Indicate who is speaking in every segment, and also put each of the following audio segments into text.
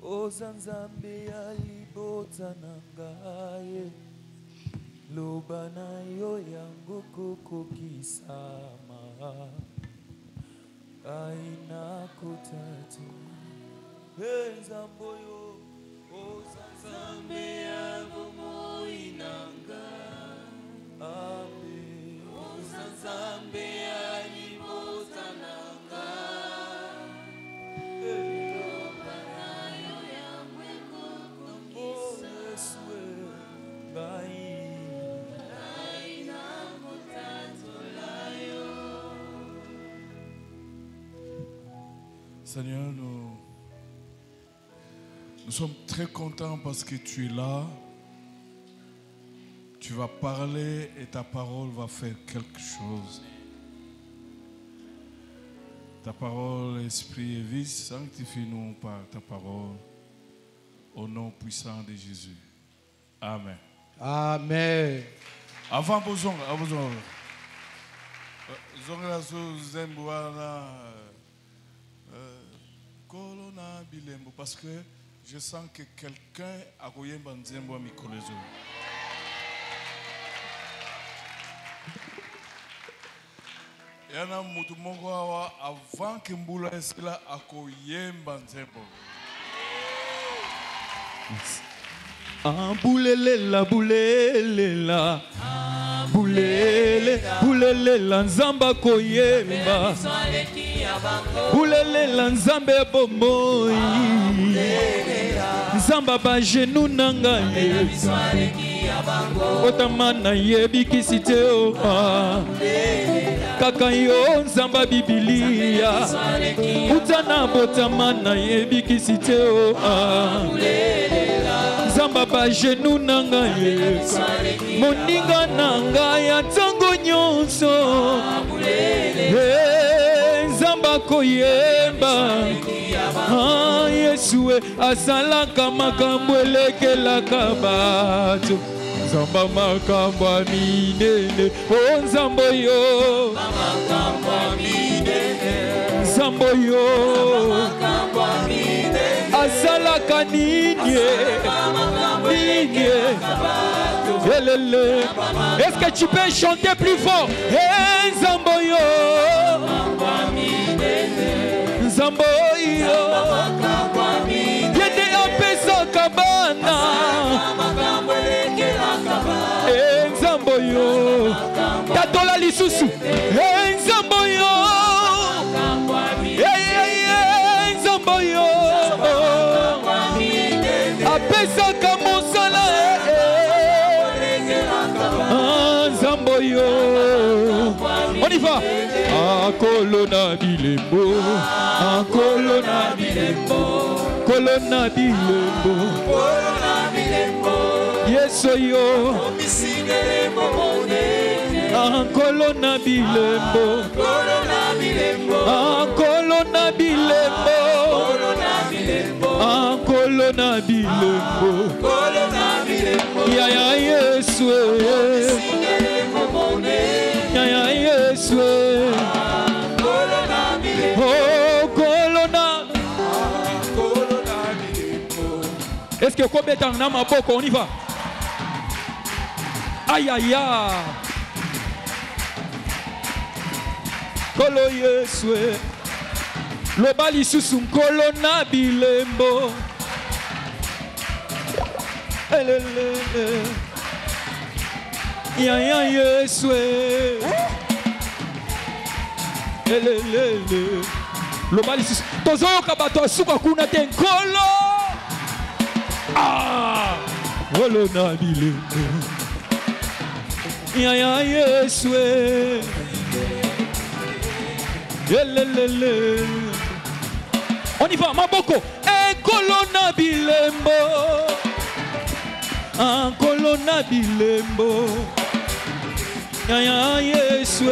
Speaker 1: Ozanzambe alibota nangaye loba na yo yango kokokisama aina kotatu Nzamboyo Ozanzambe abumoinanga Amen Ozanzambe alibota nanga
Speaker 2: Seigneur, nous sommes très contents parce que tu es là. Tu vas parler et ta parole va faire quelque chose. Ta parole, Esprit et vie, sanctifie-nous par ta parole. Au nom puissant de Jésus. Amen.
Speaker 3: Amen.
Speaker 2: Avant besoin, Zongra Zembouana Colonna Bilembo, parce que je sens que quelqu'un a goyé Banzembo à Mikolezo. Il y en a Moutumongo avant que Mboula Esla a goyé Banzembo.
Speaker 1: Boulelela, boulelela, boulelela, nzamba koyemba, boulelela, nzambe bomoi, nzamba ba genou nangaye, otamana yebi kisite oha, kaka yo nzamba bibilia, utana botamana yebi kisite oha. Nzamba ba genou nanga ye moninga nanga ya tango nyonso Nzamba koyemba Yesu asalaka makambo elekelaka bato Nzamba makambo aminene o nzambo yo nzambo yo asalaka nini Est-ce que tu peux chanter plus fort? Nzamboyo Nzamboyo Yende apesa kabana Nzamboyo Tatola lisusu Nzamboyo Nzamboyo apesa kamosala Nzamboyo. On y va. Kolona bilembo, kolona bilembo, kolona bilembo, kolona bilembo. Yeso yo. Kolona bilembo, kolona bilembo, kolona bilembo, kolona bilembo, kolona bilembo. Ya ya Yesu. Ya ya Yesu. Kolona bilembo. Oh kolona. Kolona bilembo. Est-ce que Kobeta na maboko on y va? Aïe aïe aïe. Kolo Yesu. Lobali susu kolona bilembo. Elele. Ya ya Yesu. Elele. Lobali susu. Tozoyo kabato suka kuna ten kolo. Ah. Kolona bilembo. Ya ya Yesu. Elele. On y va, maboko. Kolona bilembo. Kolona bilembo. Ya ya Yesu.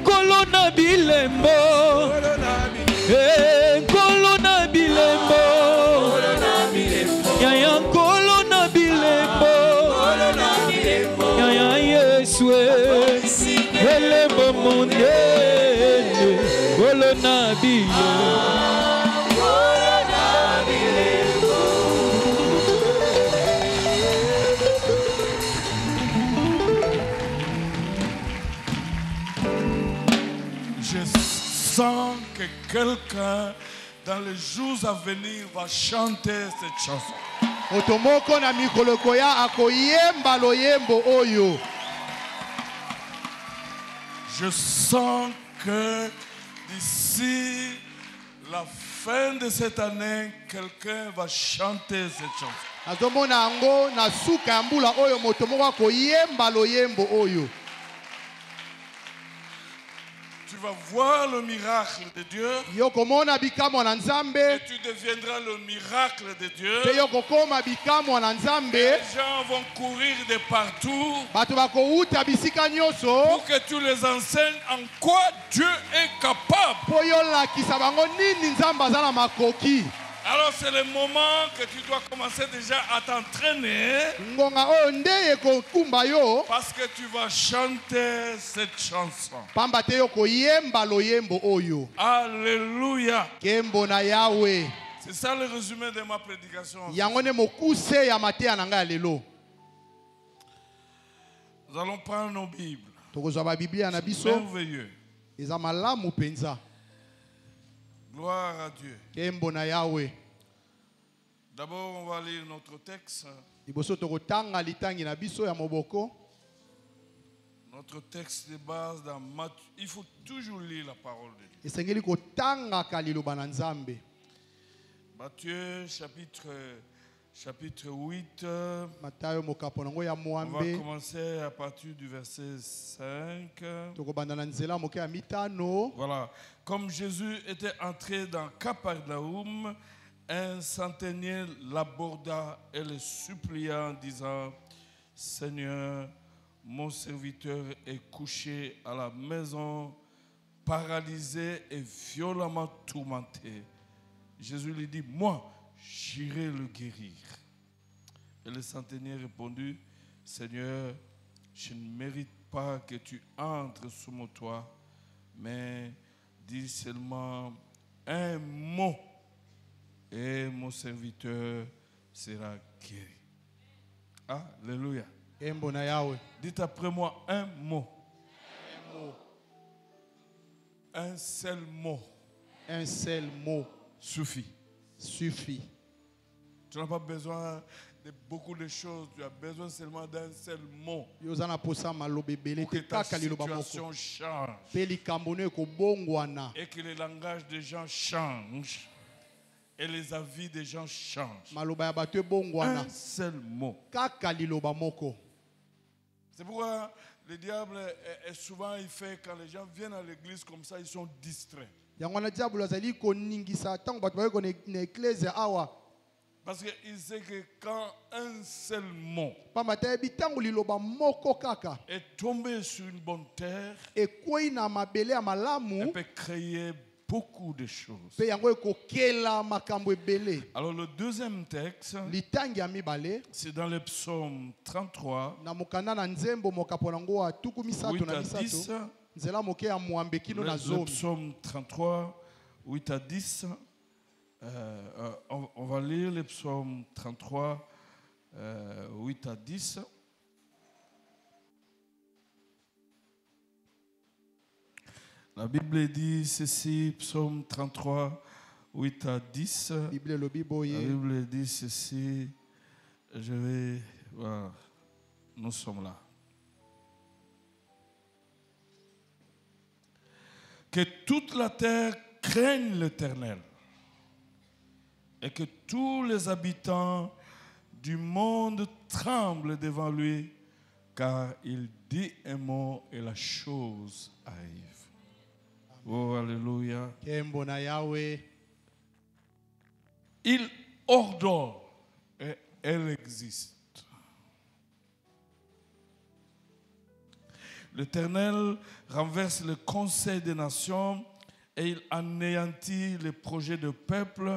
Speaker 1: Kolona bilembo. Kolona bilembo. Ya ya kolona bilembo. Ya ya Yesu. Elembo monde. Kolona bilembo.
Speaker 2: sens que quelqu'un, dans les jours à venir, va chanter cette chanson.
Speaker 3: Otomoko na mikolo koya akoyemba loyembo oyo.
Speaker 2: Je sens que d'ici la fin de cette année, quelqu'un va chanter cette chanson.
Speaker 3: Nazomona yango na suka ya mbula oyo moto moko akoyemba loyembo oyo.
Speaker 2: Tu vas voir le miracle de Dieu.
Speaker 3: Yokomona bikamwa na Nzambe.
Speaker 2: Et tu deviendras le miracle de Dieu.
Speaker 3: Pe yokokoma bikamwa na Nzambe.
Speaker 2: Les gens vont courir de partout
Speaker 3: Bato bakouta bisika nyoso.
Speaker 2: pour que tu les enseignes en quoi Dieu est capable.
Speaker 3: Po yolakisa bango nini Nzambe aza na makoki.
Speaker 2: Alors c'est le moment que tu dois commencer déjà à t'entraîner.
Speaker 3: Ngonga oyo nde ekokumba yo.
Speaker 2: Parce que tu vas chanter cette chanson.
Speaker 3: Pamba te yokoyemba loyembo oyo.
Speaker 2: Alléluia.
Speaker 3: Kembo na Yahweh.
Speaker 2: C'est ça le résumé de ma prédication.
Speaker 3: Yango ne mokuse ya mateya na ngai lelo.
Speaker 2: Nous allons prendre nos Bibles.
Speaker 3: Tokozwa ba Biblia na biso.
Speaker 2: Merveilleux.
Speaker 3: Eza malamu penza.
Speaker 2: Gloire à Dieu.
Speaker 3: Kembo na Yahweh.
Speaker 2: D'abord, on va lire notre texte.
Speaker 3: Liboso tokotanga litangi na biso ya moboko.
Speaker 2: Notre texte de base dans Matthieu. Il faut toujours lire la parole de Dieu.
Speaker 3: Esengeli kotanga kaliloba na Nzambe.
Speaker 2: Matthieu chapitre 8.
Speaker 3: Matayo mokapo nango ya
Speaker 2: On va
Speaker 3: mwambe.
Speaker 2: commencer à partir du verset 5.
Speaker 3: Tokobanda na nzela moke ya mitano.
Speaker 2: Voilà. Comme Jésus était entré dans Capernaum, un centenier l'aborda et le supplia en disant: Seigneur, mon serviteur est couché à la maison, paralysé et violemment tourmenté. Jésus lui dit: Moi, j'irai le guérir. Et le centenier répondit: Seigneur, je ne mérite pas que tu entres sous mon toit, mais dis seulement un mot et mon serviteur sera guéri. Alléluia.
Speaker 3: Kembo na Yahweh.
Speaker 2: Dites après moi un mot. Un seul mot
Speaker 3: Un seul mot
Speaker 2: suffit.
Speaker 3: suffit.
Speaker 2: Tu n'as pas besoin de beaucoup de choses. Tu as besoin seulement d'un seul mot
Speaker 3: Yozana posa malobe bele
Speaker 2: pour que
Speaker 3: te
Speaker 2: ta
Speaker 3: kaka liloba moko.
Speaker 2: situation change
Speaker 3: Pe likambo no ekobongwana.
Speaker 2: et que le langage des gens change et les avis des gens changent.
Speaker 3: Maloba ya bato ebongwana.
Speaker 2: Un seul mot.
Speaker 3: Kaka liloba moko.
Speaker 2: C'est pourquoi le diable est souvent il fait quand les gens viennent à l'église comme ça, ils sont distraits.
Speaker 3: Yango na diable azali koningisa tango bato baye ko na ecclesia awa.
Speaker 2: Parce qu'il sait que quand un seul mot
Speaker 3: Pamba te bitango liloba moko kaka.
Speaker 2: est tombé sur une bonne terre,
Speaker 3: Ekoi na mabele ya malamu.
Speaker 2: elle peut créer beaucoup de choses.
Speaker 3: Pe yango ekokela makambo ebele.
Speaker 2: Alors le deuxième texte,
Speaker 3: Litangi ya mibale.
Speaker 2: c'est dans le psaume 33,
Speaker 3: Na mokanda na nzembo mokapo nango atuku
Speaker 2: 8
Speaker 3: misato na
Speaker 2: à 10.
Speaker 3: misato. Nzela moke ya mwambe kino na
Speaker 2: Le
Speaker 3: zomi.
Speaker 2: psaume 33, 8 à 10. On va lire le psaume 33, 8 à 10. La Bible dit ceci, psaume 33, 8 à 10.
Speaker 3: Bible lobi
Speaker 2: La
Speaker 3: boye.
Speaker 2: Bible dit ceci. Je vais. Voilà. Nous sommes là. Que toute la terre craigne l'Éternel et que tous les habitants du monde tremblent devant lui, car il dit un mot et la chose arrive. Oh, alléluia.
Speaker 3: Kembo na Yahweh.
Speaker 2: Il ordonne et elle existe. L'Éternel renverse le conseil des nations et il anéantit les projets de peuple.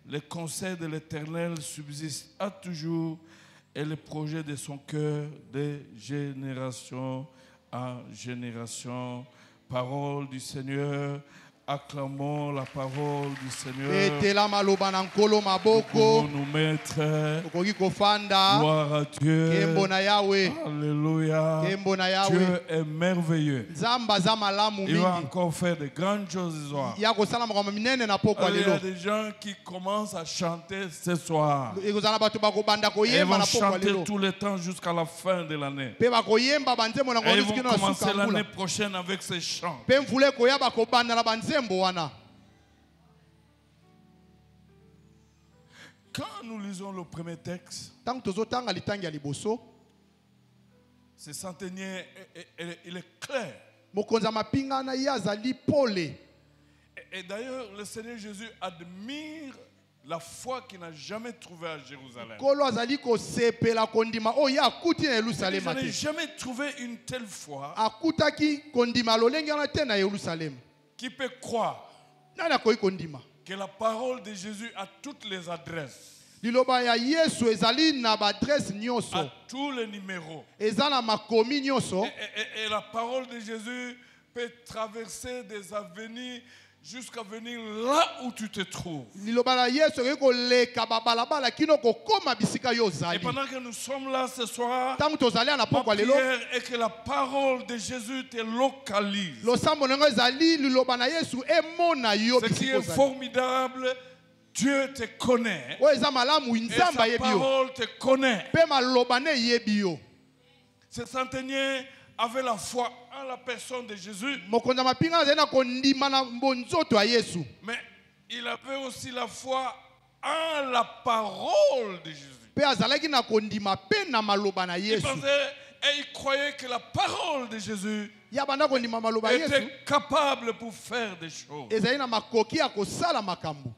Speaker 2: Le conseil de l'Éternel subsiste à toujours et les projets de son cœur de génération en génération. Parole du Seigneur. Acclamons la parole du Seigneur.
Speaker 3: etela maloba na nkolo
Speaker 2: Nous
Speaker 3: maboko
Speaker 2: pouvons nous mettre.
Speaker 3: okoki kofanda
Speaker 2: Gloire à Dieu.
Speaker 3: kembo na yawe
Speaker 2: Alléluia.
Speaker 3: kembo na yawe
Speaker 2: Dieu est merveilleux.
Speaker 3: nzambe aza malamu
Speaker 2: Il va
Speaker 3: mingi
Speaker 2: encore faire de grandes choses ce soir.
Speaker 3: ya kosala makambo minene na pokwa
Speaker 2: Il y a
Speaker 3: lelo
Speaker 2: des gens qui commencent à chanter ce soir.
Speaker 3: ekozala na bato bakobanda
Speaker 2: Et ils
Speaker 3: koyemba
Speaker 2: vont
Speaker 3: na pokwa
Speaker 2: chanter
Speaker 3: lelo
Speaker 2: tout le temps jusqu'à la fin de l'année.
Speaker 3: mpe bakoyemba banzembo na
Speaker 2: Et ils
Speaker 3: ngoni
Speaker 2: vont
Speaker 3: sikino na
Speaker 2: commencer
Speaker 3: suka
Speaker 2: l'année
Speaker 3: mbula
Speaker 2: prochaine avec ces chants.
Speaker 3: mpe mvula ekoya bakobanda na banzembo wana.
Speaker 2: Quand nous lisons le premier texte,
Speaker 3: ntango tozotanga litangi ya liboso
Speaker 2: ce centenier, il est clair.
Speaker 3: mokonzi ya mapinga na ye azali pole.
Speaker 2: Et d'ailleurs, le Seigneur Jésus admire la foi qu'il n'a jamais trouvée à Jérusalem.
Speaker 3: kolo azali kosepela kondima oyo ye akuti na
Speaker 2: Je
Speaker 3: yelusalema
Speaker 2: n'ai
Speaker 3: te
Speaker 2: jamais trouvé une telle foi
Speaker 3: akutaki kondima lolenge wana te na yelusalema.
Speaker 2: qui peut croire
Speaker 3: nani akoki kondima
Speaker 2: que la parole de Jésus a toutes les adresses,
Speaker 3: liloba ya yesu ezali na baadrese
Speaker 2: à
Speaker 3: nyonso
Speaker 2: tous les numéros.
Speaker 3: eza na makomi nyonso
Speaker 2: Et la parole de Jésus peut traverser des avenues jusqu'à venir là où tu te trouves.
Speaker 3: liloba na yesu ekoki koleka babalabala kino kokoma bisika yo
Speaker 2: Et
Speaker 3: ozali.
Speaker 2: pendant que nous sommes là ce soir,
Speaker 3: ntango tozali na
Speaker 2: ma
Speaker 3: pokwa lelo
Speaker 2: prière est que la parole de Jésus te localise.
Speaker 3: losambo na yango ezali liloba na yesu emona yo
Speaker 2: Ce qui
Speaker 3: bisika
Speaker 2: est
Speaker 3: ozali.
Speaker 2: formidable, Dieu te connaît.
Speaker 3: oyo eza malamu
Speaker 2: Et
Speaker 3: nzambe
Speaker 2: sa
Speaker 3: ayebi yo
Speaker 2: parole te connaît.
Speaker 3: mpe maloba ne eyebi yo.
Speaker 2: Ce centenier avait la foi en la personne de Jésus,
Speaker 3: mokonzi ya mapinga azali na kondima na bonzoto ya yesu
Speaker 2: mais il avait aussi la foi en la parole de Jésus.
Speaker 3: mpe azalaki na kondima mpe na maloba na
Speaker 2: Il
Speaker 3: yesu.
Speaker 2: pensait et il croyait que la parole de Jésus
Speaker 3: ya banda kondima maloba ya yesu
Speaker 2: était capable pour faire des choses.
Speaker 3: ezali na makoki ya kosala makambo.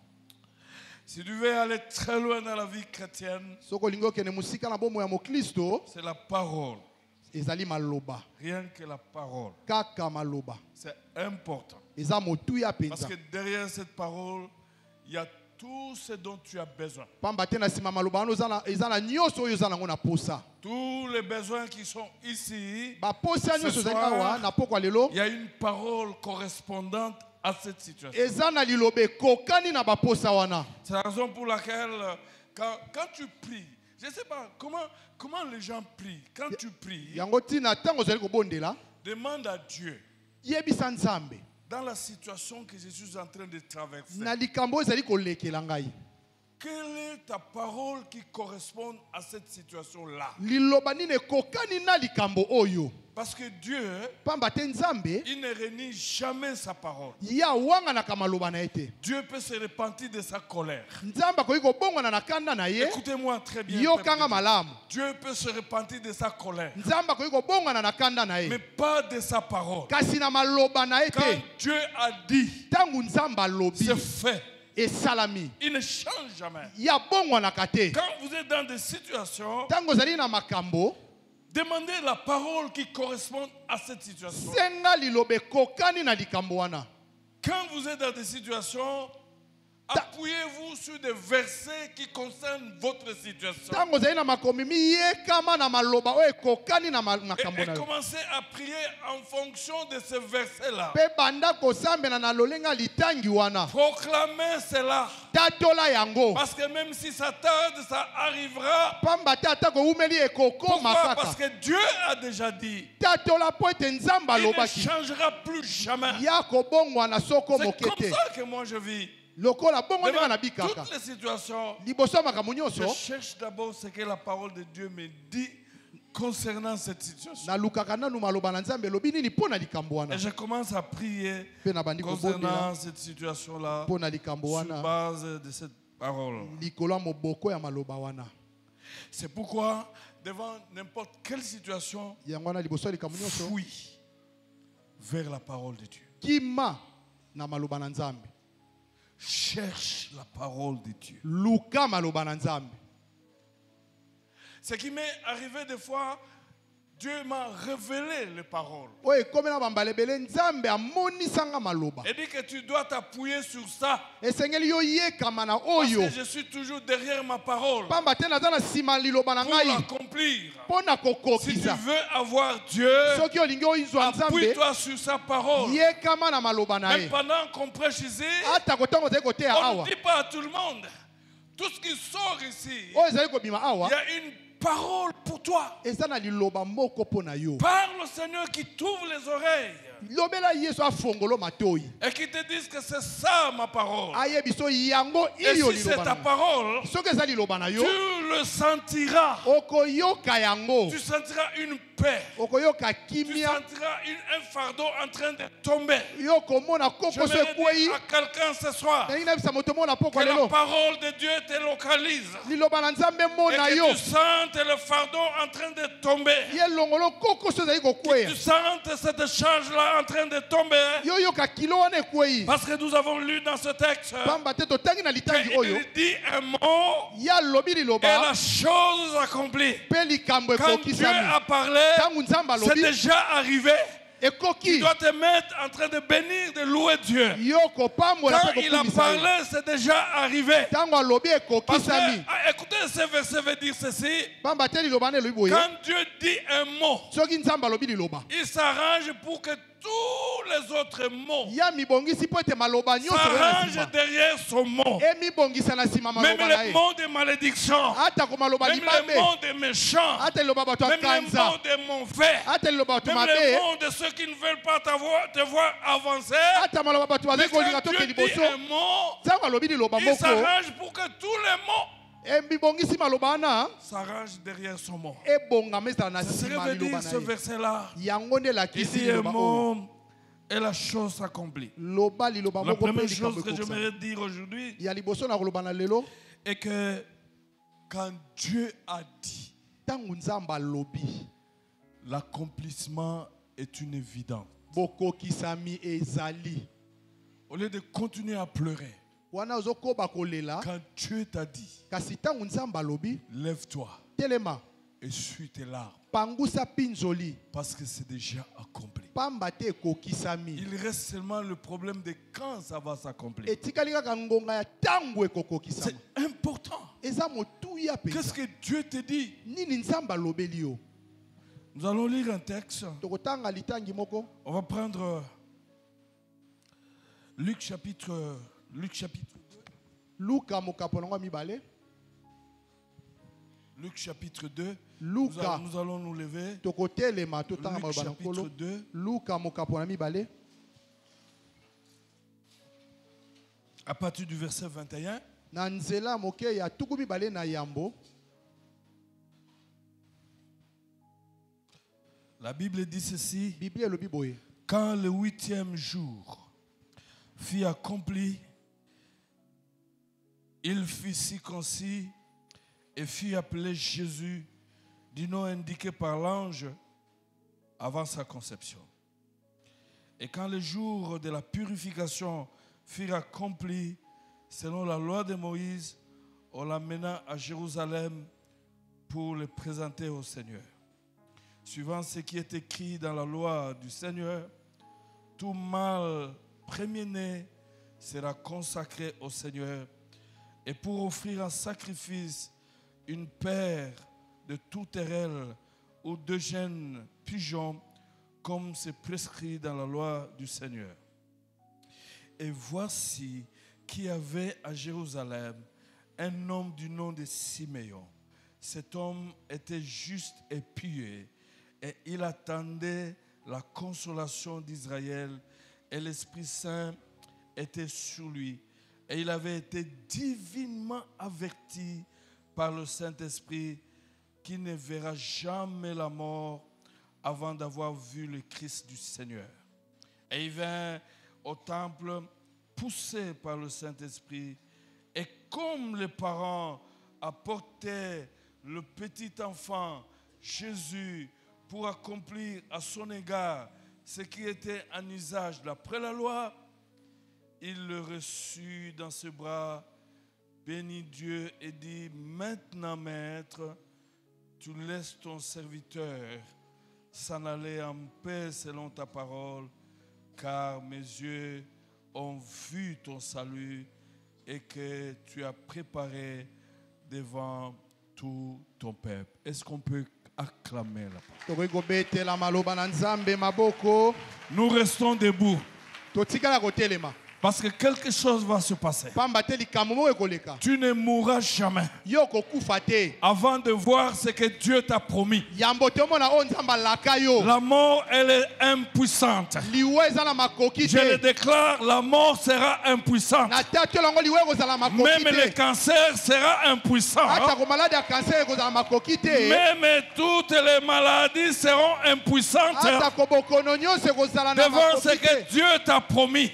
Speaker 2: Si tu veux aller très loin dans la vie chrétienne,
Speaker 3: soki olingi okende mosika na bomoi ya moklisto
Speaker 2: c'est la parole.
Speaker 3: ezali maloba
Speaker 2: Rien que la parole.
Speaker 3: kaka maloba
Speaker 2: C'est important.
Speaker 3: eza motuya
Speaker 2: Parce
Speaker 3: mpenza
Speaker 2: que derrière cette parole, il y a tout ce dont tu as besoin.
Speaker 3: pamba te na nsima maloba wana eza na nyonso oyo eza nango na posa.
Speaker 2: Tous les besoins qui sont ici,
Speaker 3: baposa nyonso
Speaker 2: Ce
Speaker 3: ezali
Speaker 2: soir,
Speaker 3: awa na pokwa lelo
Speaker 2: il y a une parole correspondante à cette situation.
Speaker 3: eza na liloba ekokani na baposa wana.
Speaker 2: C'est la raison pour laquelle, quand tu pries, je ne sais pas comment les gens prient. Quand tu pries,
Speaker 3: yango ntina ntango ozali kobondela
Speaker 2: demande à Dieu,
Speaker 3: yebisa nzambe
Speaker 2: dans la situation que je suis en train de traverser,
Speaker 3: na likambo oyo ezali kolekela ngai
Speaker 2: quelle est ta parole qui correspond à cette situation-là?
Speaker 3: liloba nini ekokani na likambo oyo.
Speaker 2: Parce que Dieu,
Speaker 3: pamba te nzambe
Speaker 2: il ne renie jamais sa parole.
Speaker 3: ye awanganaka maloba na ye te.
Speaker 2: Dieu peut se repentir de sa colère.
Speaker 3: nzambe akoki kobongwana na kanda na ye.
Speaker 2: Écoutez-moi très bien.
Speaker 3: yokanga
Speaker 2: peuple de Dieu.
Speaker 3: malamu.
Speaker 2: Dieu peut se repentir de sa colère,
Speaker 3: nzambe akoki kobongwana na kanda na
Speaker 2: mais
Speaker 3: ye
Speaker 2: pas de sa parole.
Speaker 3: kasi na maloba na ye
Speaker 2: Quand
Speaker 3: te.
Speaker 2: Dieu a dit,
Speaker 3: ntango nzambe alobi
Speaker 2: c'est fait.
Speaker 3: esalami
Speaker 2: Il ne change jamais.
Speaker 3: ya bongwanaka te.
Speaker 2: Quand vous êtes dans des situations,
Speaker 3: ntango ozali na makambo
Speaker 2: demandez la parole qui correspond à cette situation.
Speaker 3: senga liloba ekokani na likambo wana.
Speaker 2: Quand vous êtes dans des situations, appuyez-vous sur des versets qui concernent votre situation.
Speaker 3: ntango ozali na makomi miyekama na maloba oyo ekokani na makambo
Speaker 2: Et
Speaker 3: na yo
Speaker 2: commencez à prier en fonction de ce verset-là.
Speaker 3: mpe banda kosambela na lolenga litangi wana.
Speaker 2: Proclamez cela.
Speaker 3: tatola yango
Speaker 2: Parce que même si ça tarde, ça arrivera.
Speaker 3: pamba te ata koumeli ekokoma
Speaker 2: Pourquoi? Parce
Speaker 3: kaka.
Speaker 2: que Dieu a déjà dit.
Speaker 3: tatola po ete nzambe
Speaker 2: Il ne
Speaker 3: alobaki
Speaker 2: changera plus jamais.
Speaker 3: ya kobongwana soko
Speaker 2: C'est
Speaker 3: moke
Speaker 2: comme
Speaker 3: te.
Speaker 2: ça que moi je vis.
Speaker 3: lokola bongo ndenge
Speaker 2: Devant
Speaker 3: na bikaka
Speaker 2: toutes les situations,
Speaker 3: liboso ya makambo
Speaker 2: je
Speaker 3: nyonso
Speaker 2: cherche d'abord ce que la parole de Dieu me dit concernant cette situation.
Speaker 3: nalukaka nanu maloba na nzambe elobi nini mpo na likambo
Speaker 2: Et
Speaker 3: wana
Speaker 2: je commence à prier
Speaker 3: mpe na bandi kobondela
Speaker 2: concernant cette situation-là
Speaker 3: mpo na likambo
Speaker 2: sur
Speaker 3: wana
Speaker 2: base de cette parole.
Speaker 3: likolo ya moboko ya maloba wana.
Speaker 2: C'est pourquoi, devant n'importe quelle situation,
Speaker 3: yango wana liboso ya likambo nyonso
Speaker 2: fuis vers la parole de Dieu.
Speaker 3: kima na maloba na nzambe.
Speaker 2: Cherche la parole de Dieu.
Speaker 3: luka maloba na nzambe.
Speaker 2: Ce qui m'est arrivé des fois Dieu m'a révélé les paroles.
Speaker 3: oyo ekomela bambalebele nzambe amonisanga maloba
Speaker 2: Et dit que tu dois t'appuyer sur ça.
Speaker 3: esengeli yo yekama na
Speaker 2: Parce
Speaker 3: oyo
Speaker 2: que je suis toujours derrière ma parole
Speaker 3: pamba te naza na nsima liloba na
Speaker 2: pour
Speaker 3: ngai
Speaker 2: l'accomplir.
Speaker 3: mpo na
Speaker 2: Si tu
Speaker 3: kokokisa
Speaker 2: veux avoir Dieu,
Speaker 3: soki olingi oyizwa nzambe
Speaker 2: appuie-toi sur sa parole.
Speaker 3: yekama na maloba na
Speaker 2: Même
Speaker 3: ye
Speaker 2: pendant qu'on prêche ici,
Speaker 3: ata kotango ozali koteya
Speaker 2: on ne
Speaker 3: awa
Speaker 2: dit pas à tout le monde. Tout ce qui sort ici,
Speaker 3: oyo ezali kobima
Speaker 2: il
Speaker 3: awa
Speaker 2: y a une parole pour toi.
Speaker 3: eza na liloba moko mpo na yo
Speaker 2: Parle au Seigneur qui t'ouvre les oreilles
Speaker 3: lobela yesu afongolo matoi
Speaker 2: et qui te dise que c'est ça ma parole.
Speaker 3: ayebi so yango
Speaker 2: Et
Speaker 3: iyo
Speaker 2: si c'est
Speaker 3: liloba
Speaker 2: ta
Speaker 3: na
Speaker 2: parole,
Speaker 3: soki eza liloba na yo
Speaker 2: tu le sentiras.
Speaker 3: okoyoka yango
Speaker 2: Tu sentiras une paix.
Speaker 3: okoyoka
Speaker 2: Tu
Speaker 3: kimia
Speaker 2: sentiras un fardeau en train de tomber.
Speaker 3: yo komona koko so
Speaker 2: J'aimerais
Speaker 3: ekwei
Speaker 2: dire à quelqu'un ce soir
Speaker 3: nalingi nayebisa moto mona
Speaker 2: que
Speaker 3: poko
Speaker 2: la
Speaker 3: lelo
Speaker 2: parole de Dieu te localise.
Speaker 3: liloba na nzambe
Speaker 2: Et
Speaker 3: mona
Speaker 2: que
Speaker 3: yo
Speaker 2: tu sentes le fardeau en train de tomber.
Speaker 3: ye longolo koko so ezali kokweya
Speaker 2: Tu sentes cette charge-là en train de tomber.
Speaker 3: yo yoka kilo wana ekwei
Speaker 2: Parce que nous avons lu dans ce texte
Speaker 3: pamba te totangi na litangi oyo
Speaker 2: qu'il dit un mot
Speaker 3: ya alobi
Speaker 2: et
Speaker 3: liloba
Speaker 2: la chose accomplie.
Speaker 3: mpe likambo
Speaker 2: Quand Dieu
Speaker 3: ekokisami
Speaker 2: a parlé,
Speaker 3: ntango nzambe
Speaker 2: c'est
Speaker 3: alobi
Speaker 2: déjà arrivé. Tu
Speaker 3: ekoki
Speaker 2: dois te mettre en train de bénir, de louer Dieu.
Speaker 3: yo kopambola
Speaker 2: Quand
Speaker 3: mpe
Speaker 2: il a
Speaker 3: kokumisa ye
Speaker 2: parlé, c'est déjà arrivé.
Speaker 3: ntango alobi
Speaker 2: Parce que,
Speaker 3: ekokisami
Speaker 2: écoutez, ce verset veut dire ceci.
Speaker 3: pamba te liloba wana elobi boye
Speaker 2: Quand Dieu dit un mot,
Speaker 3: soki nzambe alobi liloba
Speaker 2: il s'arrange pour que tous les autres mots
Speaker 3: ya mibongisi mpo ete maloba nyonso oyo na
Speaker 2: s'arrangent
Speaker 3: nsima
Speaker 2: derrière son mot.
Speaker 3: emibongisa na nsima
Speaker 2: Même
Speaker 3: maloba na
Speaker 2: les
Speaker 3: ye
Speaker 2: mots de malédiction,
Speaker 3: ata komaloba
Speaker 2: même les
Speaker 3: libabe
Speaker 2: mots des méchants,
Speaker 3: ata liloba bato ya
Speaker 2: même les
Speaker 3: kanza
Speaker 2: mots des mauvais,
Speaker 3: ata liloba bato
Speaker 2: même les
Speaker 3: mabe
Speaker 2: mots de ceux qui ne veulent pas te voir avancer.
Speaker 3: ata maloba bato
Speaker 2: Mais
Speaker 3: bazali kolinga
Speaker 2: quand
Speaker 3: toke
Speaker 2: Dieu dit
Speaker 3: liboso
Speaker 2: un mot,
Speaker 3: ntango alobi liloba
Speaker 2: il
Speaker 3: moko
Speaker 2: s'arrange pour que tous les mots
Speaker 3: emibongisi maloba wana
Speaker 2: s'arrangent derrière son mot.
Speaker 3: ebongama ezala na
Speaker 2: C'est ce que
Speaker 3: nsima
Speaker 2: veut
Speaker 3: liloba
Speaker 2: dire
Speaker 3: na
Speaker 2: ce
Speaker 3: ye
Speaker 2: verset-là.
Speaker 3: yango nde
Speaker 2: Il
Speaker 3: elakisi
Speaker 2: dit un
Speaker 3: liloba oyo
Speaker 2: mot et la chose s'accomplit.
Speaker 3: loba liloba
Speaker 2: La
Speaker 3: moko mpe
Speaker 2: première
Speaker 3: likambo
Speaker 2: chose que
Speaker 3: ekokisa
Speaker 2: j'aimerais dire aujourd'hui
Speaker 3: ya liboso na koloba na lelo
Speaker 2: est que quand Dieu a dit,
Speaker 3: ntango nzambe alobi
Speaker 2: l'accomplissement est une évidence.
Speaker 3: bokokisami ezali
Speaker 2: Au lieu de continuer à pleurer,
Speaker 3: wana ozokoba kolela
Speaker 2: quand Dieu t'a dit,
Speaker 3: kasi ntango nzambe alobi
Speaker 2: lève-toi,
Speaker 3: telema
Speaker 2: essuie tes larmes,
Speaker 3: pangusa pinzoli
Speaker 2: parce que c'est déjà accompli.
Speaker 3: pamba te ekokisami
Speaker 2: Il reste seulement le problème de quand ça va s'accomplir.
Speaker 3: etikali kaka ngonga ya ntango
Speaker 2: C'est
Speaker 3: ekokokisama
Speaker 2: important.
Speaker 3: eza motuya
Speaker 2: Qu'est-ce
Speaker 3: mpenza
Speaker 2: que Dieu te dit?
Speaker 3: nini nzambe alobeli yo
Speaker 2: Nous allons lire un texte.
Speaker 3: tokotanga litangi moko
Speaker 2: On va prendre Luc chapitre 2.
Speaker 3: luka mokapo nango ya mibale
Speaker 2: Luc chapitre 2.
Speaker 3: luka
Speaker 2: Nous allons nous lever.
Speaker 3: tokotelema totanga
Speaker 2: Luc
Speaker 3: maloba na
Speaker 2: chapitre
Speaker 3: nkolo
Speaker 2: 2.
Speaker 3: luka mokapo na mibale
Speaker 2: À partir du verset 21.
Speaker 3: na nzela moke ya tuku mibale na yambo
Speaker 2: La Bible dit ceci.
Speaker 3: biblia elobi boye
Speaker 2: Quand le 8e jour fut accompli, il fut circoncis et fut appelé Jésus du nom indiqué par l'ange avant sa conception. Et quand le jour de la purification fut accompli, selon la loi de Moïse, on l'amena à Jérusalem pour le présenter au Seigneur. Suivant ce qui est écrit dans la loi du Seigneur, tout mâle premier-né sera consacré au Seigneur, et pour offrir en sacrifice une paire de tourterelles ou 2 jeunes pigeons, comme c'est prescrit dans la loi du Seigneur. Et voici qu'il y avait à Jérusalem un homme du nom de Siméon. Cet homme était juste et pieux, et il attendait la consolation d'Israël, et l'Esprit Saint était sur lui. Et il avait été divinement averti par le Saint-Esprit qu'il ne verra jamais la mort avant d'avoir vu le Christ du Seigneur. Et il vint au temple poussé par le Saint-Esprit. Et comme les parents apportaient le petit enfant Jésus pour accomplir à son égard ce qui était en usage d'après la loi, il le reçut dans ses bras, bénit Dieu et dit: Maintenant, Maître, tu laisses ton serviteur s'en aller en paix selon ta parole, car mes yeux ont vu ton salut et que tu as préparé devant tout ton peuple. Est-ce qu'on peut acclamer la parole? Nous restons debout. Parce que quelque chose va se passer. Tu ne mourras jamais avant de voir ce que Dieu t'a promis. La mort, elle est impuissante. Je le déclare, la mort sera impuissante. Même le cancer sera impuissant. Même toutes les maladies seront impuissantes devant ce que Dieu t'a promis.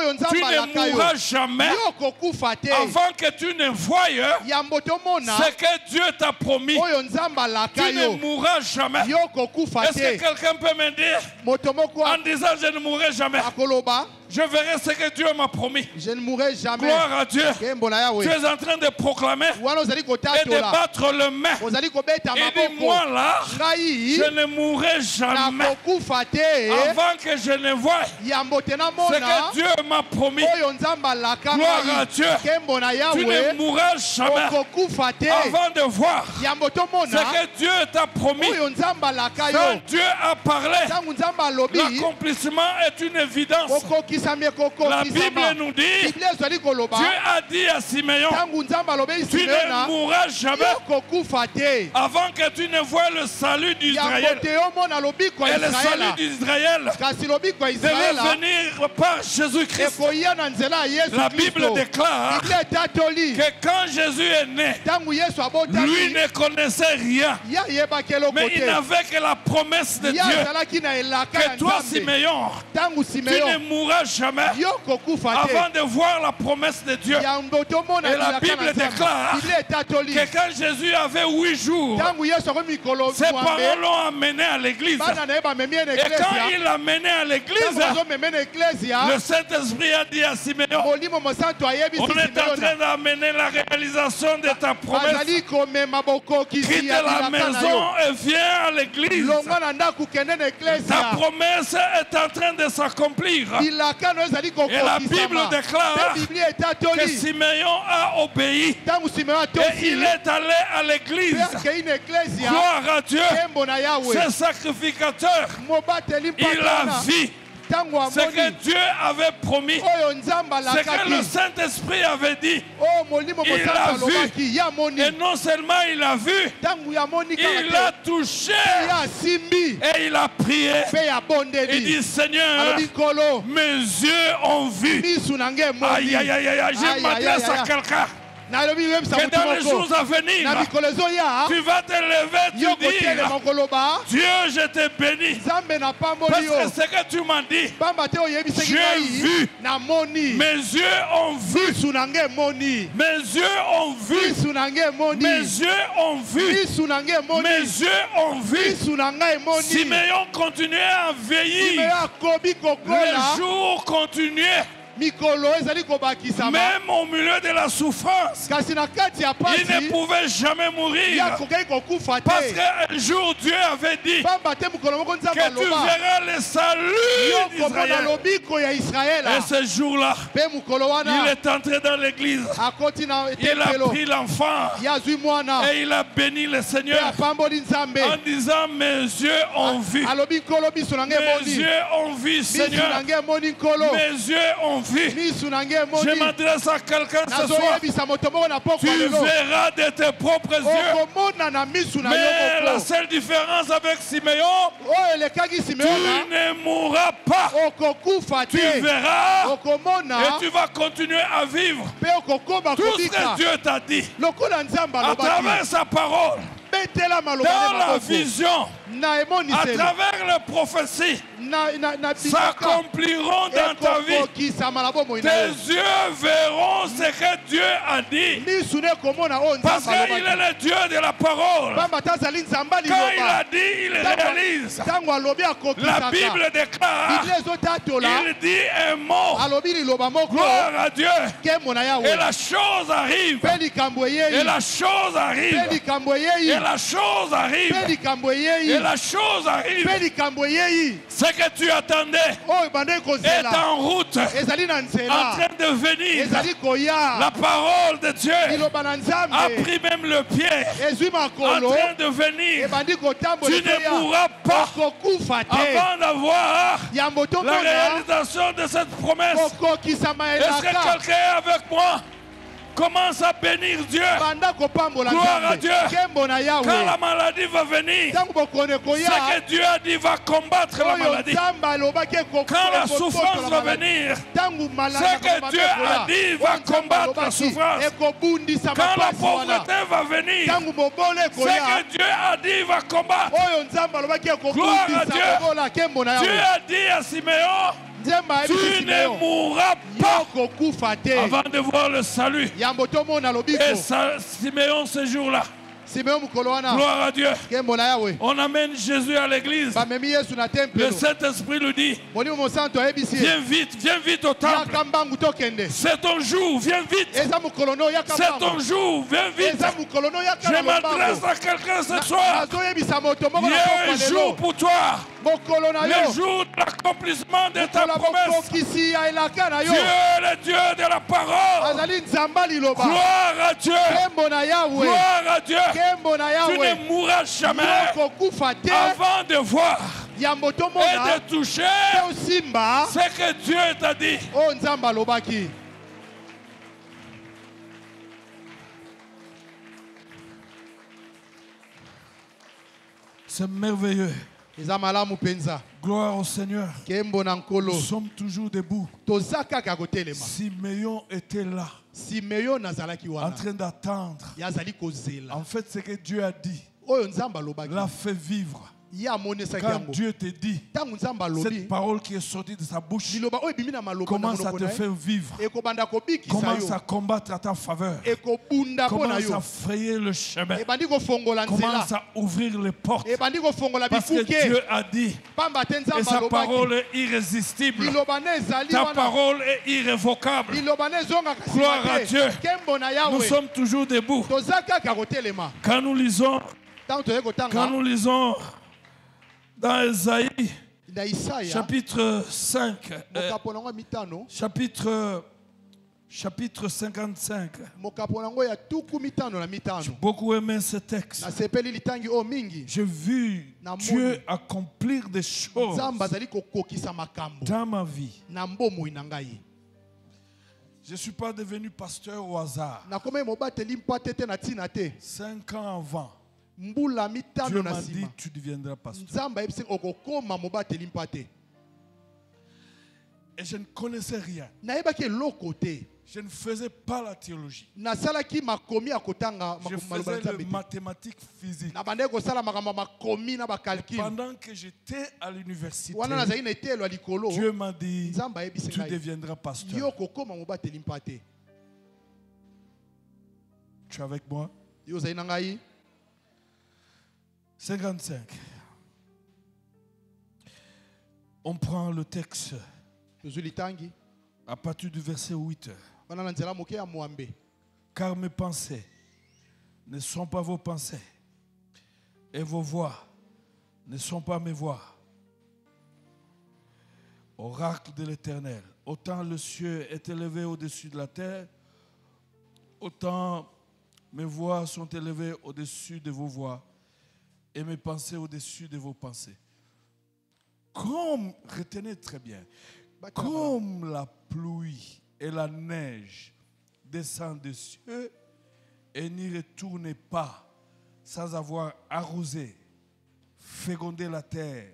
Speaker 2: Tu ne mourras jamais avant que tu ne voies ce que Dieu t'a promis. Tu ne mourras jamais. Est-ce que quelqu'un peut me dire en disant je ne mourrai jamais? Je verrai ce que Dieu m'a promis.
Speaker 3: Je ne mourrai jamais.
Speaker 2: Gloire à Dieu. Tu es en train de proclamer et de battre le main. Et dis-moi là, je ne mourrai jamais avant que je ne voie ce que Dieu m'a promis. Gloire à Dieu. Tu ne mourras jamais avant de voir ce que Dieu t'a promis. Quand Dieu a parlé, l'accomplissement est une évidence. La Bible nous dit, Dieu a dit à Simeon, tu ne mourras jamais avant que tu ne vois le salut d'Israël. Et le salut d'Israël devait venir par Jésus-Christ. La Bible déclare que quand Jésus est né, lui ne connaissait rien, mais il n'avait que la promesse de Dieu, que toi, Simeon, tu ne mourras jamais avant de voir la promesse de Dieu. Et la Bible déclare que quand Jésus avait 8 jours, ses parents l'ont amené à l'église. Et quand il l'a amené à l'église, le Saint-Esprit a dit à Simeon, on est en train d'amener la réalisation de ta promesse. Quitte la maison et viens à l'église. Ta promesse est en train de s'accomplir. Et la Bible déclare que Simeon a obéi et il est allé à l'église. Gloire à Dieu. Ce sacrificateur, il a vu ce que Dieu avait promis, ce que le Saint-Esprit avait dit. Il a vu. Et non seulement il a vu, il a touché et il a prié. Il dit, Seigneur, mes yeux ont vu. Aïe, aïe, aïe, aïe, je m'adresse à quelqu'un. Que dans les jours à venir, tu vas te lever, tu dis, Dieu, je te bénis. Parce que ce que tu m'as dit, j'ai vu. Mes yeux ont vu. Mes yeux ont vu. Mes yeux ont vu. Mes yeux ont vu. Simeon continuait à veiller. Le jour continuait. Même au milieu de la souffrance, il ne pouvait jamais mourir. Parce qu'un jour Dieu avait dit que tu verras le salut d'Israël. Et ce jour-là, il est entré dans l'église. Il a pris l'enfant et il a béni le Seigneur en disant, mes yeux ont vu. Mes yeux ont vu, Seigneur. Mes yeux ont vu. Je m'adresse à quelqu'un ce soir. Tu verras de tes propres yeux. Mais la seule différence avec Simeon, tu ne mourras pas. Tu verras et tu vas continuer à vivre tout ce que Dieu t'a dit à travers sa parole, dans la vision, à travers les prophéties, s'accompliront dans ta vie. Tes yeux verront ce que Dieu a dit.
Speaker 3: miso ne komona oyo
Speaker 2: Parce
Speaker 3: nzambe
Speaker 2: qu'il est
Speaker 3: alobaki
Speaker 2: le Dieu de la parole.
Speaker 3: pamba te azali nzambe
Speaker 2: Quand il a
Speaker 3: aliloba
Speaker 2: dit, il réalise.
Speaker 3: ntango alobi
Speaker 2: La
Speaker 3: akokisaka
Speaker 2: Bible déclare,
Speaker 3: biblia ezotatola
Speaker 2: il dit un mot.
Speaker 3: alobi liloba moko
Speaker 2: Gloire à Dieu.
Speaker 3: nkembo na
Speaker 2: Et
Speaker 3: yawe
Speaker 2: la chose arrive.
Speaker 3: mpe likambo
Speaker 2: Et
Speaker 3: eyei
Speaker 2: la chose
Speaker 3: mpe
Speaker 2: arrive.
Speaker 3: likambo
Speaker 2: Et
Speaker 3: eyei
Speaker 2: la chose
Speaker 3: mpe
Speaker 2: arrive.
Speaker 3: likambo
Speaker 2: Et
Speaker 3: eyei
Speaker 2: la chose arrive.
Speaker 3: mpe likambo eyei
Speaker 2: Ce que tu attendais
Speaker 3: oyo ebandaki
Speaker 2: est
Speaker 3: kozela
Speaker 2: en route,
Speaker 3: ezali na
Speaker 2: en
Speaker 3: nzela
Speaker 2: train de venir.
Speaker 3: ezali koya
Speaker 2: La parole de Dieu
Speaker 3: liloba na
Speaker 2: a
Speaker 3: nzambe
Speaker 2: pris même le pied,
Speaker 3: ezwi
Speaker 2: en
Speaker 3: makolo
Speaker 2: train de venir.
Speaker 3: ebandi kotambola
Speaker 2: Tu ne
Speaker 3: ekoya
Speaker 2: mourras pas
Speaker 3: okokufa te
Speaker 2: avant d'avoir
Speaker 3: yambo
Speaker 2: la
Speaker 3: tomona
Speaker 2: réalisation de cette promesse.
Speaker 3: kokokisama
Speaker 2: Est-ce que
Speaker 3: elaka
Speaker 2: quelqu'un est avec moi? Commence à bénir Dieu.
Speaker 3: banda kopambola
Speaker 2: Gloire à
Speaker 3: nzambe
Speaker 2: Dieu.
Speaker 3: nkembo na
Speaker 2: Quand
Speaker 3: yawe
Speaker 2: la maladie va venir,
Speaker 3: ntango bokone
Speaker 2: ce
Speaker 3: koya
Speaker 2: que Dieu a dit va combattre la
Speaker 3: oyo
Speaker 2: maladie.
Speaker 3: nzambe alobaki
Speaker 2: Quand la souffrance va venir,
Speaker 3: ntango
Speaker 2: ce que Dieu a dit va combattre la souffrance.
Speaker 3: ekobundisa
Speaker 2: Quand la
Speaker 3: mapasi wana
Speaker 2: pauvreté va venir,
Speaker 3: ntango mobole
Speaker 2: ce
Speaker 3: ekoya
Speaker 2: que Dieu a dit va combattre.
Speaker 3: oyo nzambe alobaki
Speaker 2: Gloire à Dieu.
Speaker 3: ekobundisa mobola nkembo na
Speaker 2: Dieu
Speaker 3: yawe
Speaker 2: a dit à Siméon,
Speaker 3: nzembe ayebisi
Speaker 2: tu ne
Speaker 3: simeon
Speaker 2: mourras pas
Speaker 3: yokokufa te
Speaker 2: avant de voir le salut.
Speaker 3: yambo tomona lobiko
Speaker 2: Et Siméon ce jour-là,
Speaker 3: simeon mokolo wana
Speaker 2: gloire à Dieu,
Speaker 3: nkembo na yawe
Speaker 2: on amène Jésus à l'église.
Speaker 3: bamemi yesu na
Speaker 2: Le
Speaker 3: tempelo
Speaker 2: Saint-Esprit lui dit,
Speaker 3: molimo mosantu ayebisi ye
Speaker 2: viens vite au temple.
Speaker 3: yaka mbangu tokende
Speaker 2: C'est ton jour, viens vite.
Speaker 3: eza mokolo no yaka
Speaker 2: C'est ton
Speaker 3: mbangu
Speaker 2: jour, viens vite.
Speaker 3: eza mokolo no yaka
Speaker 2: Je
Speaker 3: na
Speaker 2: m'adresse
Speaker 3: lombangu
Speaker 2: à quelqu'un ce soir.
Speaker 3: nazoyebisa moto moko
Speaker 2: Il y
Speaker 3: na
Speaker 2: a
Speaker 3: pokwa
Speaker 2: un jour
Speaker 3: lelo
Speaker 2: pour toi,
Speaker 3: mokolo na
Speaker 2: le
Speaker 3: yo
Speaker 2: jour de l'accomplissement de ta
Speaker 3: mokolo ya
Speaker 2: promesse.
Speaker 3: bokokisi ya elaka na yo
Speaker 2: Dieu est le Dieu de la parole.
Speaker 3: azali nzambe liloba
Speaker 2: Gloire à Dieu.
Speaker 3: nkembo na yawe
Speaker 2: Gloire à Dieu.
Speaker 3: nkembo na
Speaker 2: Tu
Speaker 3: yawe
Speaker 2: ne mourras jamais
Speaker 3: yokokufa te
Speaker 2: avant de voir
Speaker 3: yambo
Speaker 2: et
Speaker 3: tomona
Speaker 2: de toucher
Speaker 3: te osimba
Speaker 2: ce que Dieu t'a dit.
Speaker 3: oyo nzambe alobaki
Speaker 2: C'est merveilleux.
Speaker 3: eza malamu mpenza
Speaker 2: Gloire au Seigneur.
Speaker 3: nkembo na nkolo
Speaker 2: Nous sommes toujours debout.
Speaker 3: toza kaka kotelema
Speaker 2: Siméon était là,
Speaker 3: simeon azalaki
Speaker 2: en
Speaker 3: wana
Speaker 2: train d'attendre.
Speaker 3: ye azali kozela
Speaker 2: En fait, ce que Dieu a dit
Speaker 3: oyo nzambe alobaki
Speaker 2: l'a fait vivre.
Speaker 3: ye amonisaki
Speaker 2: Quand
Speaker 3: yango
Speaker 2: Dieu te dit,
Speaker 3: ntango nzambe alobi
Speaker 2: cette parole qui est sortie de sa bouche
Speaker 3: liloba oyo ebimi na maloba na
Speaker 2: commence à
Speaker 3: monoko
Speaker 2: te
Speaker 3: na ye
Speaker 2: faire vivre.
Speaker 3: ekobanda kobikisa
Speaker 2: Commence à
Speaker 3: yo
Speaker 2: combattre à ta faveur.
Speaker 3: ekobunda mpo na
Speaker 2: Commence
Speaker 3: yo
Speaker 2: à frayer le chemin.
Speaker 3: ebandi kofongola nzela
Speaker 2: Commence à ouvrir les portes.
Speaker 3: ebandi kofongola
Speaker 2: Parce que
Speaker 3: bifuke
Speaker 2: Dieu a dit,
Speaker 3: pamba te
Speaker 2: et
Speaker 3: nzambe
Speaker 2: sa
Speaker 3: alobaki
Speaker 2: parole est irrésistible.
Speaker 3: liloba na ezali
Speaker 2: Ta
Speaker 3: wana
Speaker 2: parole est irrévocable.
Speaker 3: liloba na ezongaka
Speaker 2: Gloire
Speaker 3: nsima
Speaker 2: à
Speaker 3: te
Speaker 2: Dieu.
Speaker 3: nkembo na
Speaker 2: Nous
Speaker 3: yawe
Speaker 2: sommes toujours debout.
Speaker 3: toza kaka kotelema
Speaker 2: Quand nous lisons,
Speaker 3: ntango toye
Speaker 2: quand
Speaker 3: kotanga
Speaker 2: nous lisons dans Esaïe,
Speaker 3: na isaya
Speaker 2: chapitre 5,
Speaker 3: mokapo nango ya mitano
Speaker 2: chapitre 55.
Speaker 3: mokapo nango ya tuku mitano na
Speaker 2: J'ai
Speaker 3: mitano
Speaker 2: beaucoup aimé ce texte.
Speaker 3: nasepeli litangi oyo mingi
Speaker 2: J'ai vu Dieu accomplir des choses
Speaker 3: nzambe azali kokokisa makambo
Speaker 2: dans ma vie.
Speaker 3: na mbomoi na ngai
Speaker 2: Je ne suis pas devenu pasteur au hasard.
Speaker 3: nakomai mobateli mpate te na ntina te
Speaker 2: 5 ans avant,
Speaker 3: mbula mitano
Speaker 2: Dieu
Speaker 3: na
Speaker 2: m'a dit,
Speaker 3: nsima
Speaker 2: tu deviendras pasteur.
Speaker 3: nzambe ayebisi okokoma mobateli mpate
Speaker 2: Et je ne connaissais rien.
Speaker 3: nayebaki eloko te
Speaker 2: Je ne faisais pas la théologie.
Speaker 3: nasalaki makomi ya kotanga
Speaker 2: Je
Speaker 3: maloba na
Speaker 2: faisais
Speaker 3: nzambe
Speaker 2: les
Speaker 3: te
Speaker 2: mathématiques physiques.
Speaker 3: na bandeki kosala makambo ya makomi na bacalcule
Speaker 2: Pendant que j'étais à l'université,
Speaker 3: wana nazali na etelo ya likolo
Speaker 2: Dieu m'a dit,
Speaker 3: nzambe ayebisi
Speaker 2: tu
Speaker 3: ngai
Speaker 2: deviendras pasteur.
Speaker 3: yo kokoma mobateli mpate
Speaker 2: Tu es avec moi?
Speaker 3: yo ozali na ngai
Speaker 2: 55. On prend le texte
Speaker 3: tozwi litangi
Speaker 2: à partir du verset 8.
Speaker 3: wana na nzela moke ya mwambe
Speaker 2: Car mes pensées ne sont pas vos pensées, et vos voix ne sont pas mes voix. Oracle de l'Éternel, autant le ciel est élevé au-dessus de la terre, autant mes voix sont élevées au-dessus de vos voix, et mes pensées au-dessus de vos pensées. Comme, retenez très bien, comme la pluie et la neige descendent des cieux et n'y retournent pas sans avoir arrosé, fécondé la terre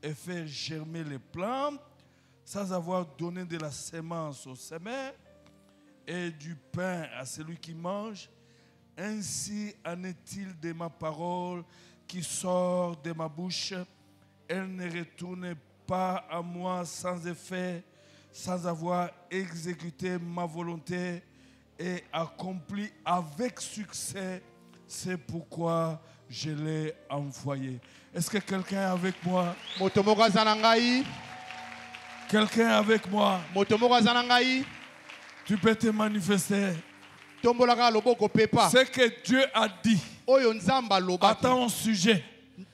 Speaker 2: et fait germer les plantes, sans avoir donné de la sémence aux semeurs et du pain à celui qui mange, ainsi en est-il de ma parole qui sort de ma bouche. Elle ne retourne pas à moi sans effet, sans avoir exécuté ma volonté et accompli avec succès. C'est pourquoi je l'ai envoyé. Est-ce que quelqu'un est avec moi?
Speaker 3: Motomoko aza na ngai.
Speaker 2: Quelqu'un est avec moi?
Speaker 3: Motomoko aza na ngai.
Speaker 2: Tu peux te manifester.
Speaker 3: Tombolaka loboko pepa.
Speaker 2: Ce que Dieu a dit
Speaker 3: Oyo nzamba
Speaker 2: à
Speaker 3: lobaki.
Speaker 2: ton sujet,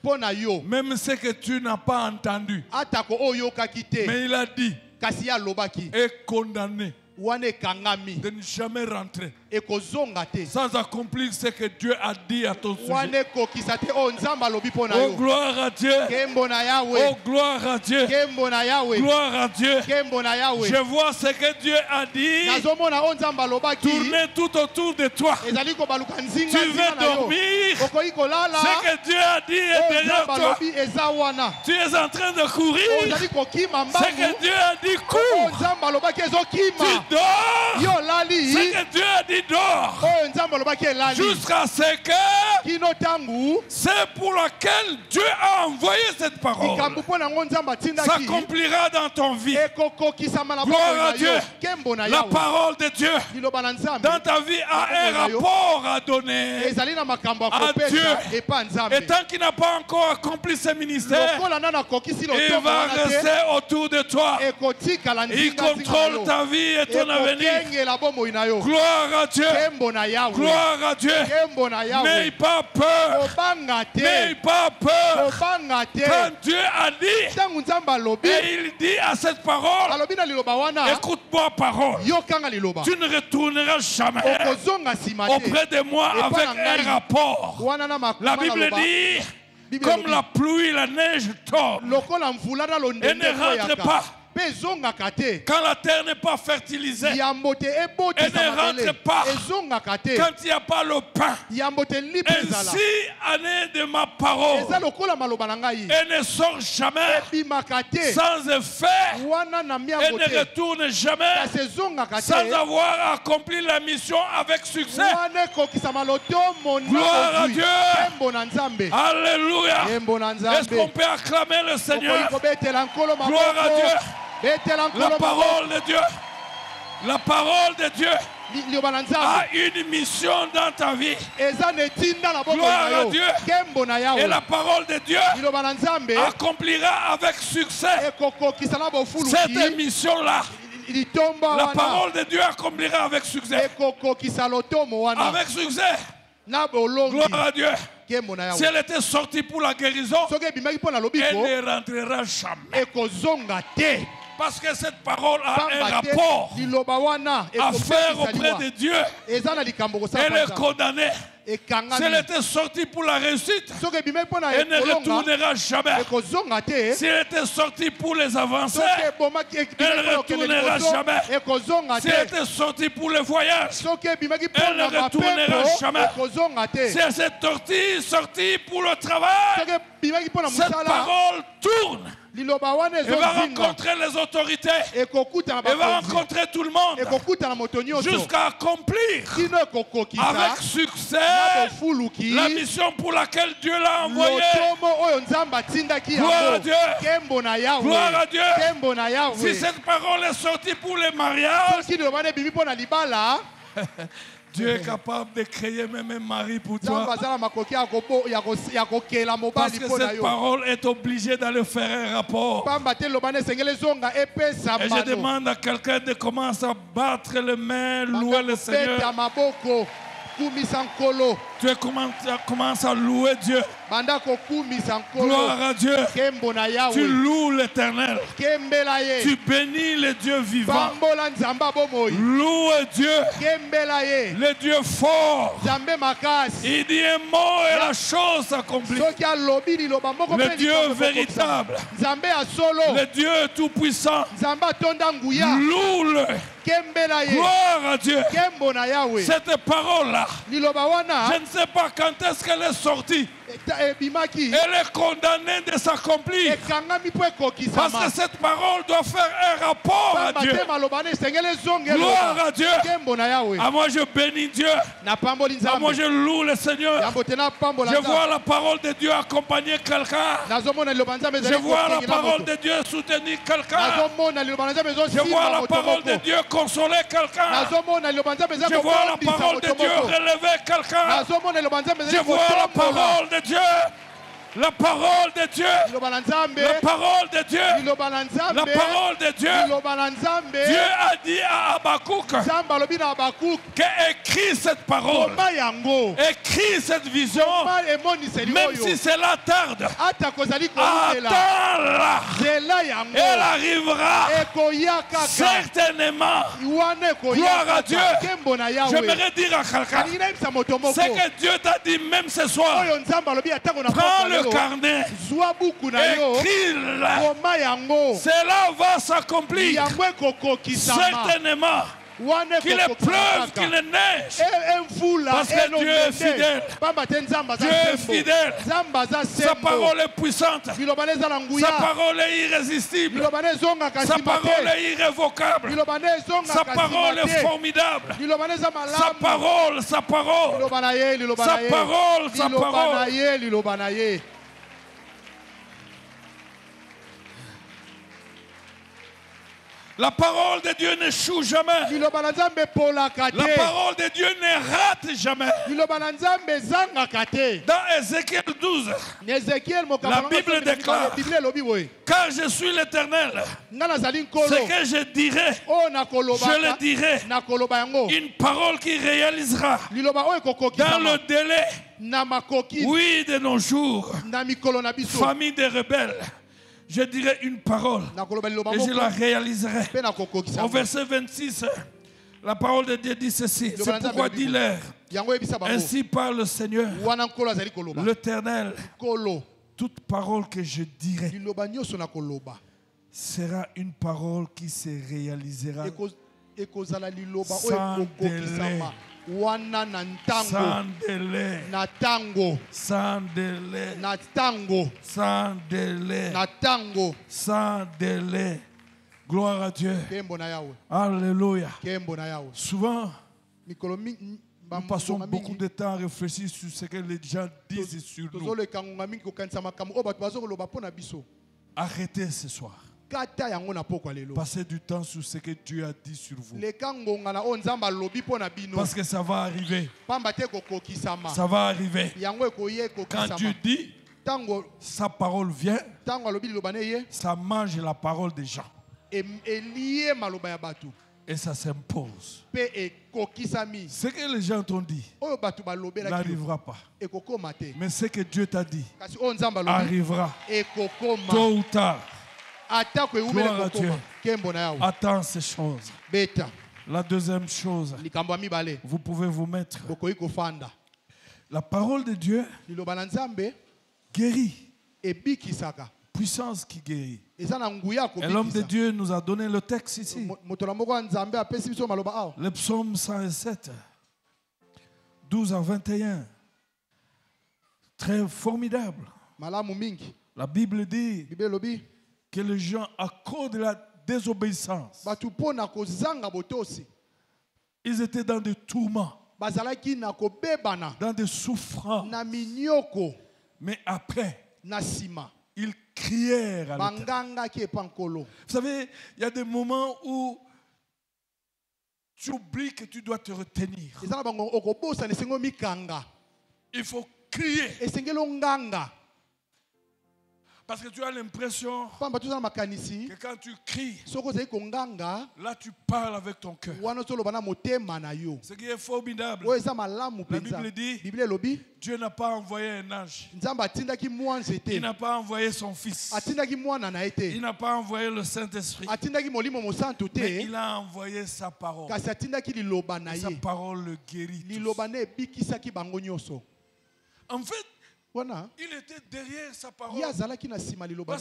Speaker 3: Pona yo.
Speaker 2: même ce que tu n'as pas entendu,
Speaker 3: Atako oyo kakite.
Speaker 2: mais il a dit,
Speaker 3: Kasi ya lobaki.
Speaker 2: est condamné
Speaker 3: Wane kangami.
Speaker 2: de ne jamais rentrer
Speaker 3: Ekozonga te.
Speaker 2: sans accomplir ce que Dieu a dit à ton sujet.
Speaker 3: Wane kokisa te o nzamba lobi pona
Speaker 2: Oh,
Speaker 3: yo.
Speaker 2: gloire à Dieu!
Speaker 3: Kembo na
Speaker 2: Oh,
Speaker 3: Yahweh.
Speaker 2: gloire à Dieu!
Speaker 3: Kembo na Yahweh.
Speaker 2: Gloire à Dieu!
Speaker 3: Kembo na Yahweh.
Speaker 2: Je vois ce que Dieu a dit
Speaker 3: Nazomona o nzamba lobaki.
Speaker 2: tourner tout autour de toi.
Speaker 3: Ezali kobaluka nzinga
Speaker 2: Tu
Speaker 3: nzinga
Speaker 2: veux
Speaker 3: na yo.
Speaker 2: dormir.
Speaker 3: Okoki kolala.
Speaker 2: Ce que Dieu a dit est
Speaker 3: O
Speaker 2: derrière
Speaker 3: nzamba
Speaker 2: toi.
Speaker 3: lobi eza wana.
Speaker 2: Tu es en train de courir.
Speaker 3: Ozali kokima
Speaker 2: Ce
Speaker 3: mbangu.
Speaker 2: que Dieu a dit,
Speaker 3: O
Speaker 2: cours.
Speaker 3: nzamba lobaki
Speaker 2: Tu
Speaker 3: ezokima.
Speaker 2: dors.
Speaker 3: Yo lali.
Speaker 2: Ce que Dieu a dit, dors.
Speaker 3: Oyo nzamba lobaki elali.
Speaker 2: Jusqu'à ce que
Speaker 3: Kino tangu.
Speaker 2: c'est pour laquelle Dieu a envoyé cette parole
Speaker 3: Likambo mpo nango nzamba atindaki.
Speaker 2: s'accomplira dans ton vie.
Speaker 3: Ekokokisama na
Speaker 2: Gloire
Speaker 3: bokono
Speaker 2: à
Speaker 3: na
Speaker 2: Dieu.
Speaker 3: yo. Kembo na
Speaker 2: La
Speaker 3: Yahweh.
Speaker 2: parole de Dieu
Speaker 3: Liloba na nzambe.
Speaker 2: dans ta vie a un rapport à donner.
Speaker 3: Ezali na makambo
Speaker 2: à
Speaker 3: akopesa
Speaker 2: Dieu.
Speaker 3: epa nzambe.
Speaker 2: Et tant qu'il n'a pas encore accompli ce ministère,
Speaker 3: Lokola nana akokisi
Speaker 2: il
Speaker 3: lotomo
Speaker 2: va
Speaker 3: wana te.
Speaker 2: rester autour de toi.
Speaker 3: Ekotikala
Speaker 2: Il
Speaker 3: nzinga nzinga na
Speaker 2: contrôle
Speaker 3: yo.
Speaker 2: ta vie et ton avenir.
Speaker 3: Ekokengela bomoi na yo.
Speaker 2: Gloire à Dieu.
Speaker 3: Kembo na Yahweh.
Speaker 2: Gloire à Dieu.
Speaker 3: Kembo na Yahweh.
Speaker 2: N'aie pas peur.
Speaker 3: Kobanga
Speaker 2: N'aie
Speaker 3: te.
Speaker 2: pas peur.
Speaker 3: Kobanga te.
Speaker 2: Quand Dieu a dit,
Speaker 3: Ntango nzambe alobi.
Speaker 2: et il dit à cette parole,
Speaker 3: Alobi na liloba wana.
Speaker 2: écoute-moi parole.
Speaker 3: Yokanga liloba.
Speaker 2: Tu ne retourneras jamais
Speaker 3: Okozonga nsima te.
Speaker 2: auprès de moi
Speaker 3: Et
Speaker 2: avec
Speaker 3: pas na ngai.
Speaker 2: un rapport.
Speaker 3: Wana na makuma
Speaker 2: La
Speaker 3: na
Speaker 2: Bible
Speaker 3: loba.
Speaker 2: dit,
Speaker 3: Bible
Speaker 2: comme
Speaker 3: elobi.
Speaker 2: la pluie, la neige tombe.
Speaker 3: Lokola mvula na
Speaker 2: Et
Speaker 3: londende
Speaker 2: ne rentre
Speaker 3: ekoyaka.
Speaker 2: pas.
Speaker 3: Mpe ezongaka te.
Speaker 2: Quand la terre n'est pas fertilisée,
Speaker 3: Yambo te
Speaker 2: Et
Speaker 3: ebotisa
Speaker 2: ne rentre
Speaker 3: mabele.
Speaker 2: pas.
Speaker 3: Ezongaka te.
Speaker 2: quand il n'y a pas le pain,
Speaker 3: Yambo te lipe ezala.
Speaker 2: ainsi en est de ma parole,
Speaker 3: Eza lokola maloba na ngai.
Speaker 2: et ne sort jamais
Speaker 3: Ebimaka te.
Speaker 2: sans effet
Speaker 3: Wana na
Speaker 2: et
Speaker 3: miambo
Speaker 2: ne
Speaker 3: te.
Speaker 2: retourne jamais
Speaker 3: Kasi ezongaka
Speaker 2: sans
Speaker 3: te.
Speaker 2: avoir accompli la mission avec succès.
Speaker 3: Wana ekokisama lotomo na
Speaker 2: Gloire à
Speaker 3: kozwi.
Speaker 2: Dieu.
Speaker 3: Kembo na nzambe.
Speaker 2: Alléluia.
Speaker 3: Kembo na
Speaker 2: Est-ce qu'on
Speaker 3: nzambe.
Speaker 2: peut acclamer le Seigneur?
Speaker 3: Okoki kobetela nkolo maboko.
Speaker 2: Gloire à Dieu.
Speaker 3: Betela
Speaker 2: La
Speaker 3: nkolo maboko.
Speaker 2: parole de Dieu, la parole de Dieu
Speaker 3: Liloba na nzambe.
Speaker 2: a une mission dans ta vie.
Speaker 3: Eza netinda na boko
Speaker 2: Gloire
Speaker 3: na
Speaker 2: à
Speaker 3: yo.
Speaker 2: Dieu.
Speaker 3: Kembo na
Speaker 2: Et
Speaker 3: Yahweh.
Speaker 2: la parole de Dieu
Speaker 3: Liloba na nzambe.
Speaker 2: accomplira avec succès
Speaker 3: Ekokokisa na bofuluki.
Speaker 2: cette mission-là.
Speaker 3: Litomba
Speaker 2: La
Speaker 3: wana.
Speaker 2: parole de Dieu accomplira avec succès.
Speaker 3: Ekokokisa lotomo wana.
Speaker 2: Avec succès.
Speaker 3: Na bolongi.
Speaker 2: Gloire à Dieu.
Speaker 3: Kembo na
Speaker 2: Si
Speaker 3: Yahweh.
Speaker 2: elle était sortie pour la guérison,
Speaker 3: Soki ebimaki mpo na
Speaker 2: elle
Speaker 3: lobiko.
Speaker 2: ne rentrera jamais.
Speaker 3: Ekozonga te.
Speaker 2: Parce que cette parole a un
Speaker 3: Pamba te.
Speaker 2: rapport
Speaker 3: Liloba wana.
Speaker 2: à faire
Speaker 3: ekopekisa
Speaker 2: auprès
Speaker 3: liwa.
Speaker 2: de Dieu.
Speaker 3: Eza na likambo kosala
Speaker 2: Elle est
Speaker 3: mpenza.
Speaker 2: condamnée. Si elle
Speaker 3: Ekangami.
Speaker 2: était sortie pour la réussite,
Speaker 3: Soki ebimaki mpo na
Speaker 2: elle ne
Speaker 3: kolonga.
Speaker 2: retournera jamais.
Speaker 3: Ekozonga te.
Speaker 2: Si elle était sortie pour les avancées,
Speaker 3: Soki ebomaki
Speaker 2: elle
Speaker 3: ekimaki
Speaker 2: ne
Speaker 3: mpo na kokende
Speaker 2: retournera
Speaker 3: liboso.
Speaker 2: jamais.
Speaker 3: Ekozonga
Speaker 2: si elle
Speaker 3: te.
Speaker 2: était sortie pour les voyages,
Speaker 3: Soki ebimaki mpo
Speaker 2: Elle
Speaker 3: na
Speaker 2: ne retournera
Speaker 3: mapepo.
Speaker 2: jamais.
Speaker 3: Ekozonga te.
Speaker 2: si elle s'est sortie pour le travail,
Speaker 3: Soki ebimaki mpo na
Speaker 2: cette
Speaker 3: mosala.
Speaker 2: parole tourne.
Speaker 3: Liloba wana
Speaker 2: Elle va
Speaker 3: ezozinga.
Speaker 2: rencontrer les autorités.
Speaker 3: Ekokutana
Speaker 2: Elle va
Speaker 3: bakonzi.
Speaker 2: rencontrer tout le monde.
Speaker 3: Ekokutana moto nyonso.
Speaker 2: Jusqu'à accomplir
Speaker 3: Kino ekokokisa.
Speaker 2: avec succès
Speaker 3: Na bofuluki.
Speaker 2: la mission pour laquelle Dieu l'a envoyée.
Speaker 3: Lotomo oyo nzambe atindaki
Speaker 2: Gloire à
Speaker 3: yango.
Speaker 2: Dieu.
Speaker 3: Kembo na Yahweh.
Speaker 2: Gloire à Dieu.
Speaker 3: Kembo na
Speaker 2: Si
Speaker 3: Yahweh.
Speaker 2: cette parole est sortie pour les mariages,
Speaker 3: Soki liloba wana ebimi mpo na libala.
Speaker 2: Dieu est capable de créer même un mari pour
Speaker 3: Nzambe
Speaker 2: toi.
Speaker 3: aza na makoki ya kokela
Speaker 2: Parce
Speaker 3: mobali
Speaker 2: que
Speaker 3: mpo na
Speaker 2: cette
Speaker 3: yo.
Speaker 2: parole est obligée d'aller faire un rapport.
Speaker 3: Pamba te liloba wana esengeli ezonga epesa
Speaker 2: Et je
Speaker 3: mbano.
Speaker 2: demande à quelqu'un de commencer à battre les mains, louer le
Speaker 3: Beta
Speaker 2: Seigneur.
Speaker 3: maboko. Kumisa nkolo.
Speaker 2: Tu commences à louer Dieu.
Speaker 3: Banda kokumisa nkolo.
Speaker 2: Gloire à Dieu.
Speaker 3: Kembo na
Speaker 2: Tu
Speaker 3: Yahweh.
Speaker 2: loues l'Éternel.
Speaker 3: Kembela ye.
Speaker 2: Tu bénis le Dieu vivant.
Speaker 3: Pambola nzamba bomoi.
Speaker 2: Loue Dieu,
Speaker 3: Kembela ye.
Speaker 2: le Dieu fort.
Speaker 3: Nzambe makasi.
Speaker 2: Il dit un mot et la chose s'accomplit.
Speaker 3: Soki alobi liloba moko
Speaker 2: Le
Speaker 3: mpe
Speaker 2: Dieu
Speaker 3: likambo
Speaker 2: véritable.
Speaker 3: ekokisa. Nzambe ya solo.
Speaker 2: Le Dieu tout-puissant.
Speaker 3: Nzambe atonda nguya.
Speaker 2: Loue-le.
Speaker 3: Kembela ye.
Speaker 2: Gloire à Dieu.
Speaker 3: Kembo na Yahweh.
Speaker 2: Cette parole-là,
Speaker 3: Liloba
Speaker 2: je
Speaker 3: wana.
Speaker 2: ne sais pas quand est-ce qu'elle est sortie.
Speaker 3: ebimaki
Speaker 2: Elle est condamnée de s'accomplir.
Speaker 3: ekangami mpo
Speaker 2: Parce que
Speaker 3: ekokisama
Speaker 2: cette parole doit faire un rapport à
Speaker 3: pamba
Speaker 2: Dieu.
Speaker 3: te maloba na esengeli ezonge
Speaker 2: Gloire à Dieu.
Speaker 3: nkembo na yawe
Speaker 2: À moi, je bénis Dieu.
Speaker 3: napamboli
Speaker 2: À moi,
Speaker 3: nzambe
Speaker 2: je loue le Seigneur.
Speaker 3: yambo te napambola
Speaker 2: Je vois
Speaker 3: nzambe
Speaker 2: la parole de Dieu accompagner quelqu'un.
Speaker 3: nazomona liloba nzambe
Speaker 2: Je
Speaker 3: ezali
Speaker 2: vois la
Speaker 3: kokengela
Speaker 2: parole
Speaker 3: moto
Speaker 2: de Dieu soutenir quelqu'un.
Speaker 3: nazomona liloba na nzambe
Speaker 2: Je vois
Speaker 3: ezosimba
Speaker 2: la
Speaker 3: moto
Speaker 2: parole de
Speaker 3: moko
Speaker 2: Dieu consoler quelqu'un.
Speaker 3: nazomona liloba nzambe eza
Speaker 2: Je vois la
Speaker 3: kokondisa
Speaker 2: parole de
Speaker 3: moto
Speaker 2: Dieu
Speaker 3: moko
Speaker 2: relever quelqu'un.
Speaker 3: nazomona liloba nzambe
Speaker 2: Je
Speaker 3: ezali
Speaker 2: vois la
Speaker 3: kotombola
Speaker 2: parole de Dieu. La parole de Dieu.
Speaker 3: liloba na nzambe
Speaker 2: La parole de Dieu.
Speaker 3: liloba na
Speaker 2: La
Speaker 3: nzambe
Speaker 2: parole de Dieu.
Speaker 3: liloba na nzambe
Speaker 2: Dieu a dit à Habakkuk
Speaker 3: nzambe alobi na Habakkuk
Speaker 2: qu'écrit cette parole.
Speaker 3: koma yango
Speaker 2: Écris cette vision.
Speaker 3: koma emoniseli
Speaker 2: Même
Speaker 3: oyo
Speaker 2: si cela tarde.
Speaker 3: ata kozali koutela
Speaker 2: Attends-la.
Speaker 3: zela yango
Speaker 2: Elle arrivera
Speaker 3: ekoya kaka
Speaker 2: certainement.
Speaker 3: wana
Speaker 2: Gloire à
Speaker 3: ekoya
Speaker 2: Dieu.
Speaker 3: kaka nkembo na yawe
Speaker 2: J'aimerais dire à quelqu'un,
Speaker 3: alingi nayebisa moto moko
Speaker 2: c'est que Dieu t'a dit même ce soir,
Speaker 3: oyo nzambe alobi atango na
Speaker 2: prends le
Speaker 3: lelo
Speaker 2: carnet,
Speaker 3: zwa buku na yo
Speaker 2: écris-la.
Speaker 3: koma yango
Speaker 2: Cela va s'accomplir
Speaker 3: yango ekokokisama
Speaker 2: certainement.
Speaker 3: wana
Speaker 2: Qu'il pleuve, qu'il neige.
Speaker 3: emvula
Speaker 2: Parce que Dieu est fidèle.
Speaker 3: pamba te nzambe aza
Speaker 2: Dieu est
Speaker 3: sembo
Speaker 2: fidèle.
Speaker 3: nzambe aza
Speaker 2: Sa
Speaker 3: sembo
Speaker 2: parole est puissante.
Speaker 3: liloba na eza na
Speaker 2: Sa
Speaker 3: nguya
Speaker 2: parole est irrésistible.
Speaker 3: liloba na ezongaka
Speaker 2: Sa
Speaker 3: nsima
Speaker 2: parole
Speaker 3: te
Speaker 2: est irrévocable.
Speaker 3: liloba na
Speaker 2: Sa
Speaker 3: ezongaka
Speaker 2: parole
Speaker 3: nsima
Speaker 2: est
Speaker 3: te
Speaker 2: formidable.
Speaker 3: liloba na eza
Speaker 2: Sa
Speaker 3: malamu
Speaker 2: parole, sa parole.
Speaker 3: liloba na ye liloba
Speaker 2: Sa
Speaker 3: na ye
Speaker 2: parole, sa
Speaker 3: liloba na
Speaker 2: parole.
Speaker 3: ye liloba na ye
Speaker 2: La parole de Dieu n'échoue jamais.
Speaker 3: liloba na nzambe epolaka
Speaker 2: La
Speaker 3: te
Speaker 2: parole de Dieu ne rate jamais.
Speaker 3: liloba na nzambe ezangaka te
Speaker 2: Dans Ézéchiel 12,
Speaker 3: na ezekiel
Speaker 2: La Bible déclare.
Speaker 3: biblia elobi boye
Speaker 2: car je suis l'Éternel,
Speaker 3: nga nazali
Speaker 2: ce
Speaker 3: nkolo
Speaker 2: que je dirai,
Speaker 3: oyo
Speaker 2: je
Speaker 3: nakolobaka
Speaker 2: le dirai.
Speaker 3: nakoloba yango
Speaker 2: Une parole qui réalisera
Speaker 3: liloba oyo
Speaker 2: dans
Speaker 3: ekokokisama
Speaker 2: le délai,
Speaker 3: na makoki
Speaker 2: oui, de nos jours.
Speaker 3: na mikolo na biso
Speaker 2: Famille des rebelles, je dirai une parole
Speaker 3: nakoloba liloba
Speaker 2: et je
Speaker 3: moko
Speaker 2: la réaliserai.
Speaker 3: mpe
Speaker 2: Au
Speaker 3: nakokokisama
Speaker 2: verset 26, la parole de Dieu dit ceci. C'est pourquoi dis-leur,
Speaker 3: yango oyebisa bango
Speaker 2: ainsi parle le Seigneur,
Speaker 3: wana nkolo azali koloba
Speaker 2: l'Éternel,
Speaker 3: nkolo
Speaker 2: toute parole que je dirai
Speaker 3: liloba nyonso nakoloba
Speaker 2: sera une parole qui se réalisera
Speaker 3: ekozala liloba
Speaker 2: Sans
Speaker 3: oyo ekokokisama wana na ntango
Speaker 2: sans délai,
Speaker 3: na ntango
Speaker 2: sans délai,
Speaker 3: na ntango
Speaker 2: sans délai,
Speaker 3: na ntango
Speaker 2: sans délai. Gloire à Dieu.
Speaker 3: nkembo na yawe
Speaker 2: Alléluia.
Speaker 3: nkembo na yawe
Speaker 2: Souvent,
Speaker 3: mikolo
Speaker 2: nous passons beaucoup de temps à réfléchir sur ce que les gens disent sur nous.
Speaker 3: tozoleka ngonga mingi kokanisa makambo oyo bato bazokoloba mpo na biso
Speaker 2: Arrêtez ce soir.
Speaker 3: kata yango na pokwa lelo
Speaker 2: Passez du temps sur ce que Dieu a dit sur vous.
Speaker 3: leka ngonga na oyo nzambe alobi mpo na bino
Speaker 2: Parce que ça va arriver.
Speaker 3: pamba te ekokokisama
Speaker 2: Ça va arriver.
Speaker 3: yango ekoya
Speaker 2: Quand Dieu
Speaker 3: ekokisama
Speaker 2: dit,
Speaker 3: ntango
Speaker 2: sa parole vient,
Speaker 3: ntango alobi liloba na ye
Speaker 2: ça mange la parole des gens.
Speaker 3: elie maloba ya bato
Speaker 2: Et ça s'impose.
Speaker 3: mpe ekokisami
Speaker 2: Ce que les gens t'ont dit
Speaker 3: oyo bato balobelaki yo
Speaker 2: n'arrivera pas.
Speaker 3: ekokoma te
Speaker 2: Mais ce que Dieu t'a dit
Speaker 3: kasi oyo nzambe alobi
Speaker 2: arrivera
Speaker 3: ekokoma
Speaker 2: tôt ou tard.
Speaker 3: atako ewumeli
Speaker 2: Gloire à
Speaker 3: ekokoma
Speaker 2: Dieu.
Speaker 3: nkembo na yawe
Speaker 2: Attends ces choses.
Speaker 3: beta
Speaker 2: La deuxième chose,
Speaker 3: likambo ya mibale
Speaker 2: vous pouvez vous mettre.
Speaker 3: bokoki kofanda
Speaker 2: La parole de Dieu
Speaker 3: liloba na nzambe
Speaker 2: guérit.
Speaker 3: ebikisaka
Speaker 2: Puissance qui guérit.
Speaker 3: eza na nguya ya
Speaker 2: Et l'homme de
Speaker 3: kobikisa
Speaker 2: Dieu nous a donné le texte ici.
Speaker 3: moto na moko ya nzambe apesi biso maloba awa
Speaker 2: Le psaume 107, 12 à 21. Très formidable.
Speaker 3: malamu mingi
Speaker 2: La Bible dit
Speaker 3: bible elobi
Speaker 2: que les gens, à cause de la désobéissance,
Speaker 3: bato mpo na kozanga botosi
Speaker 2: ils étaient dans des tourments,
Speaker 3: bazalaki na kobebana
Speaker 2: dans des souffrances.
Speaker 3: na minyoko
Speaker 2: Mais après,
Speaker 3: na nsima
Speaker 2: ils crièrent à l'Éternel.
Speaker 3: bangangaki epa nkolo
Speaker 2: Vous savez, il y a des moments où tu oublies que tu dois te retenir.
Speaker 3: eza na bango okobosana esengo mikanga
Speaker 2: Il faut crier.
Speaker 3: esengeli onganga
Speaker 2: Parce que tu as l'impression
Speaker 3: pamba toza na makanisi
Speaker 2: que quand tu cries,
Speaker 3: soki ozali konganga
Speaker 2: là tu parles avec ton cœur.
Speaker 3: wana ozoloba na motema na yo
Speaker 2: Ce qui est formidable.
Speaker 3: oyo eza malamu
Speaker 2: La
Speaker 3: mpenza
Speaker 2: Bible dit,
Speaker 3: biblia elobi
Speaker 2: Dieu n'a pas envoyé un ange.
Speaker 3: nzambe atindaki mwanze
Speaker 2: Il
Speaker 3: te
Speaker 2: n'a pas envoyé son fils.
Speaker 3: atindaki mwana na ye
Speaker 2: Il
Speaker 3: te
Speaker 2: n'a pas envoyé le Saint-Esprit.
Speaker 3: atindaki molimo mosantu
Speaker 2: Mais
Speaker 3: te
Speaker 2: il a envoyé sa parole.
Speaker 3: kasi atindaki liloba na
Speaker 2: Et sa
Speaker 3: ye
Speaker 2: parole le guérit. tous.
Speaker 3: liloba na ebikisaki bango nyonso
Speaker 2: En fait, Il était derrière sa parole.
Speaker 3: Parce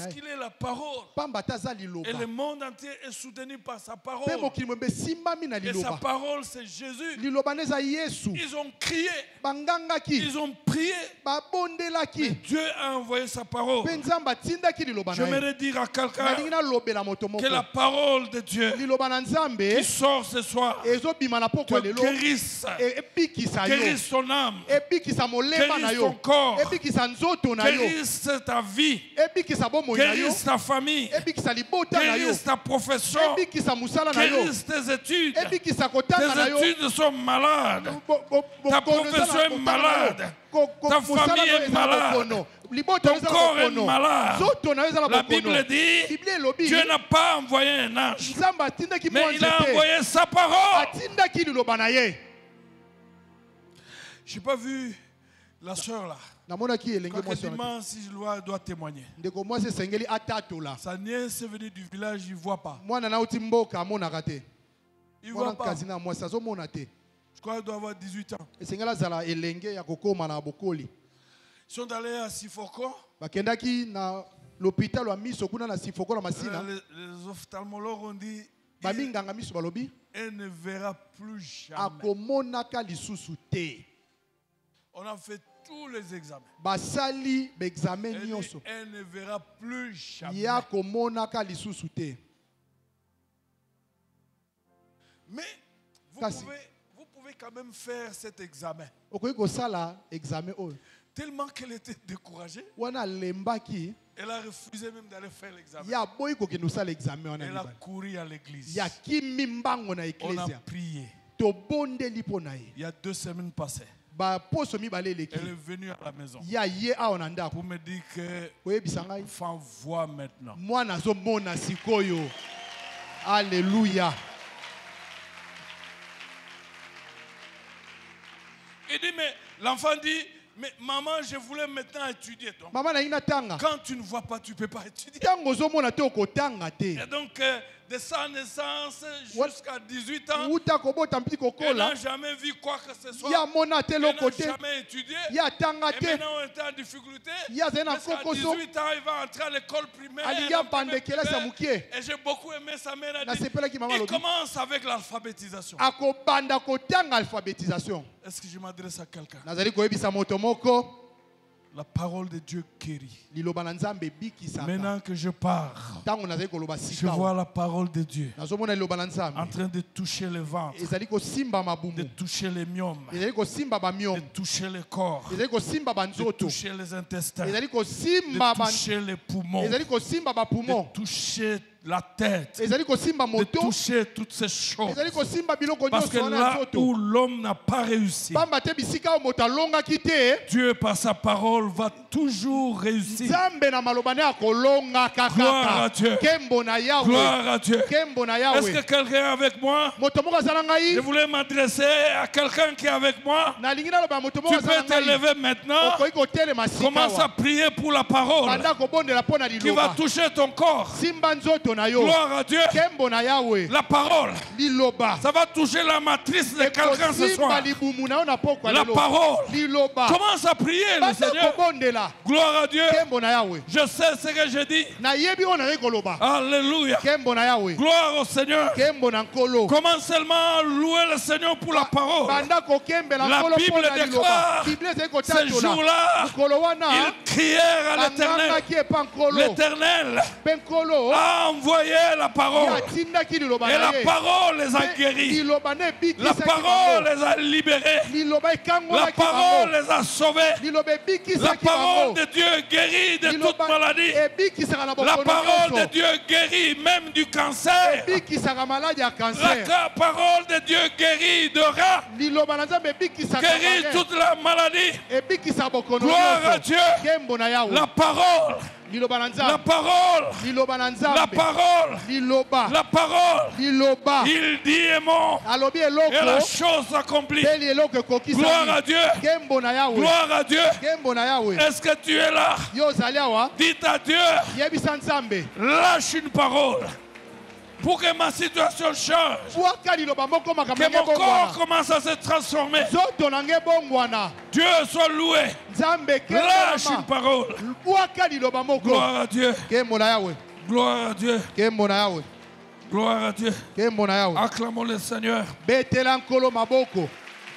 Speaker 2: qu'il est la parole. Et le monde entier est soutenu par sa parole. Et sa parole, c'est Jésus. Ils ont crié. Ils ont prié. Mais Dieu a envoyé sa parole. J'aimerais dire à quelqu'un que la parole de Dieu qui sort ce soir te guérisse ton âme, guérisse ton corps, guérisse ta vie, guérisse ta famille, guérisse ta profession, guérisse tes études. Tes études sont malades, ta profession est malade, ta famille est malade, ton corps est malade. La Bible dit, Dieu n'a pas envoyé un ange, mais il a envoyé sa parole. Je n'ai pas vu la soeur là. Dimanche, si je dois témoigner. Sa nièce est venue du village, il ne voit pas. Il ne voit pas. Je crois qu'elle doit avoir 18 ans. Ils sont allés à Sifoko. Les ophtalmologues ont dit elle ne verra plus jamais. On a fait tous les examens. Elle ne verra plus jamais. Mais vous pouvez quand même faire cet examen. Tellement qu'elle était découragée, elle a refusé même d'aller faire l'examen. Elle a couru à l'église. On a prié. Il y a 2 semaines passées. Elle est venue à la maison pour me dire que fan voit maintenant.
Speaker 3: Alléluia.
Speaker 2: Il dit, mais l'enfant dit, mais maman, je voulais maintenant étudier. Donc, quand tu ne vois pas, tu ne peux pas étudier. Et donc, de sa naissance jusqu'à 18 ans, elle n'a jamais vu quoi que ce soit. Elle n'a jamais étudié. Et maintenant, elle est en difficulté. Jusqu'à 18 ans, il va entrer à l'école primaire. Et j'ai beaucoup aimé sa mère. Elle dit, il commence avec l'alphabétisation. Est-ce que je m'adresse à quelqu'un? La parole de Dieu guérit. Maintenant que je pars, je vois la parole de Dieu en train de toucher le ventre, de toucher les myomes, de toucher le corps, de toucher les intestins, de toucher les poumons, de toucher la tête, de toucher toutes ces choses. Parce que là où l'homme n'a pas réussi, Dieu par sa parole va toujours réussir. Gloire à Dieu. Gloire à Dieu. Est-ce que quelqu'un est avec moi? Je voulais m'adresser à quelqu'un qui est avec moi. Tu peux te lever maintenant. Commence à prier pour la parole qui va toucher ton corps. Gloire à Dieu. La parole, ça va toucher la matrice de quelqu'un ce soir. La parole. Commence à prier le Seigneur. Gloire à Dieu. Je sais ce que je dis. Alléluia. Gloire au Seigneur. Commence seulement à louer le Seigneur pour la parole. La Bible déclare ce jour-là, ils crièrent à l'Éternel. L'Éternel a envoyé la parole. Et la parole les a guéris. La parole les a libérés. La parole les a sauvés. La parole de Dieu guérit de toute maladie. La parole de Dieu guérit même du cancer. La parole de Dieu guérit de rats. Guérit toute la maladie. Gloire à Dieu. La parole. La parole, la parole, la parole, il dit aimant, et la chose s'accomplit. Gloire à Dieu, gloire à Dieu. Est-ce que tu es là? Dites à Dieu, lâche une parole. Pour que ma situation change.
Speaker 3: bwaka liloba moko makambo
Speaker 2: Que
Speaker 3: na ngai
Speaker 2: mon corps
Speaker 3: bongwana
Speaker 2: commence à se transformer.
Speaker 3: nzoto na ngai bongwana
Speaker 2: Dieu soit loué.
Speaker 3: nzambe
Speaker 2: Lâche une
Speaker 3: kelama
Speaker 2: parole.
Speaker 3: bwaka liloba moko
Speaker 2: Gloire à Dieu.
Speaker 3: kembo na yawe
Speaker 2: Gloire à Dieu.
Speaker 3: kembo na yawe
Speaker 2: Gloire à Dieu.
Speaker 3: kembo na yawe
Speaker 2: Acclamons le Seigneur.
Speaker 3: betela nkolo maboko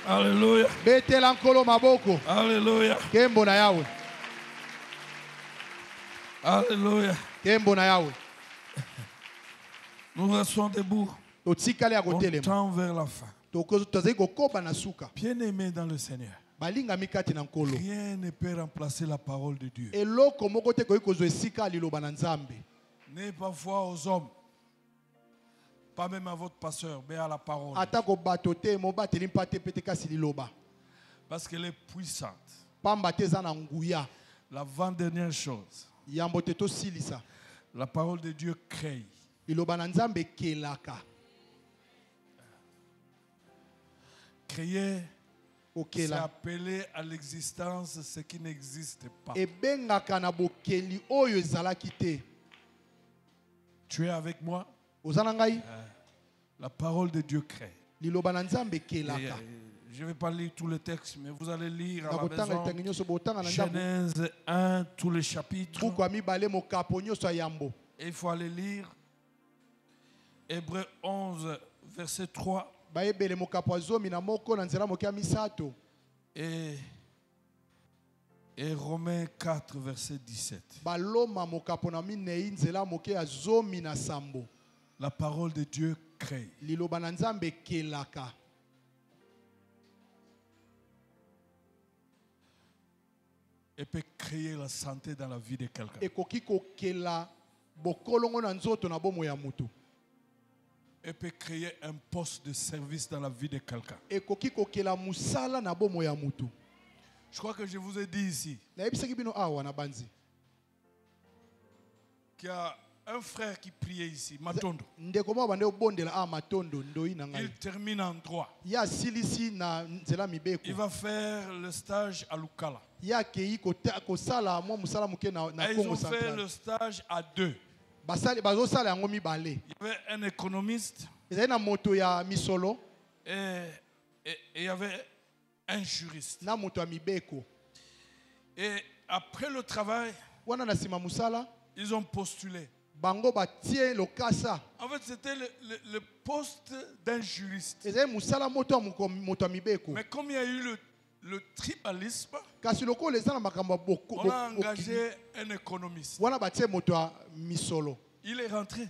Speaker 2: Alléluia.
Speaker 3: betela nkolo maboko
Speaker 2: Alléluia.
Speaker 3: kembo na yawe
Speaker 2: Alléluia.
Speaker 3: kembo na yawe
Speaker 2: Nous restons debout.
Speaker 3: totikali ya
Speaker 2: On
Speaker 3: kotelema
Speaker 2: tend vers la fin.
Speaker 3: tozali kokoba na suka
Speaker 2: Bien-aimés dans le Seigneur,
Speaker 3: balingami kati na nkolo
Speaker 2: rien ne peut remplacer la parole de Dieu.
Speaker 3: eloko moko te koki kozwa esika ya liloba na nzambe
Speaker 2: N'est pas foi aux hommes, pas même à votre pasteur, mais à la parole.
Speaker 3: atako bato te mobateli mpa te pete kasi liloba
Speaker 2: Parce qu'elle est puissante.
Speaker 3: pamba te eza na nguya
Speaker 2: L'avant-dernière chose,
Speaker 3: yambo te tosilisa
Speaker 2: la parole de Dieu crée.
Speaker 3: liloba na nzambe ekelaka
Speaker 2: Créer, c'est
Speaker 3: okela
Speaker 2: appeler à l'existence ce qui n'existe pas.
Speaker 3: ebengaka na bokeli oyo ezalaki te
Speaker 2: Tu es avec moi?
Speaker 3: oza na ngai
Speaker 2: La parole de Dieu crée.
Speaker 3: liloba na nzambe
Speaker 2: Et,
Speaker 3: ekelaka
Speaker 2: je ne vais pas lire tous les textes, mais vous allez lire à la
Speaker 3: nakotanga
Speaker 2: maison
Speaker 3: litangi nyonso botanga na ndambo
Speaker 2: Genèse 1, tous les chapitres.
Speaker 3: buku ya mibale mokapo nyonso ya yambo
Speaker 2: Et il faut aller lire Hébreux 11, verset 3
Speaker 3: bayebele mokapo ya zomi na moko na nzela moke ya misato
Speaker 2: et Romains 4, verset 17.
Speaker 3: baloma mokapo na minei nzela moke ya zomi na sambo
Speaker 2: La parole de Dieu crée.
Speaker 3: liloba na nzambe ekelaka
Speaker 2: Et peut créer la santé dans la vie de quelqu'un.
Speaker 3: ekoki kokela bokolongo na nzoto na bomo ya mutu
Speaker 2: Et peut créer un poste de service dans la vie de quelqu'un.
Speaker 3: ekoki kokela musala na bomo ya mutu
Speaker 2: Je crois que je vous ai dit ici
Speaker 3: nayebisaki bino awa na banzi
Speaker 2: qu'il y a un frère qui priait ici, Matondo.
Speaker 3: ndeko moko bande obondela a matondo ndoi na ngai
Speaker 2: Il termine en droit.
Speaker 3: ye asilisi na nzela mibeko
Speaker 2: Il va faire le stage à Lukala.
Speaker 3: ye akei kosala mwa mosala moke na
Speaker 2: Et ils
Speaker 3: congo
Speaker 2: ont fait
Speaker 3: central
Speaker 2: le stage à deux.
Speaker 3: bazosala yango mibale
Speaker 2: Il y avait un économiste
Speaker 3: ezali na moto ya misolo
Speaker 2: et il y avait un juriste.
Speaker 3: na moto ya mibeko
Speaker 2: Et après le travail,
Speaker 3: wana na nsima mosala
Speaker 2: ils ont postulé.
Speaker 3: bango batie lokasa
Speaker 2: En fait, c'était le poste d'un juriste.
Speaker 3: ezali mosala moto ya mibeko
Speaker 2: Mais comme il y a eu le tribalisme,
Speaker 3: kasi lokola eza na makambo ya
Speaker 2: on a engagé un économiste.
Speaker 3: wana batie moto ya misolo
Speaker 2: Il est rentré.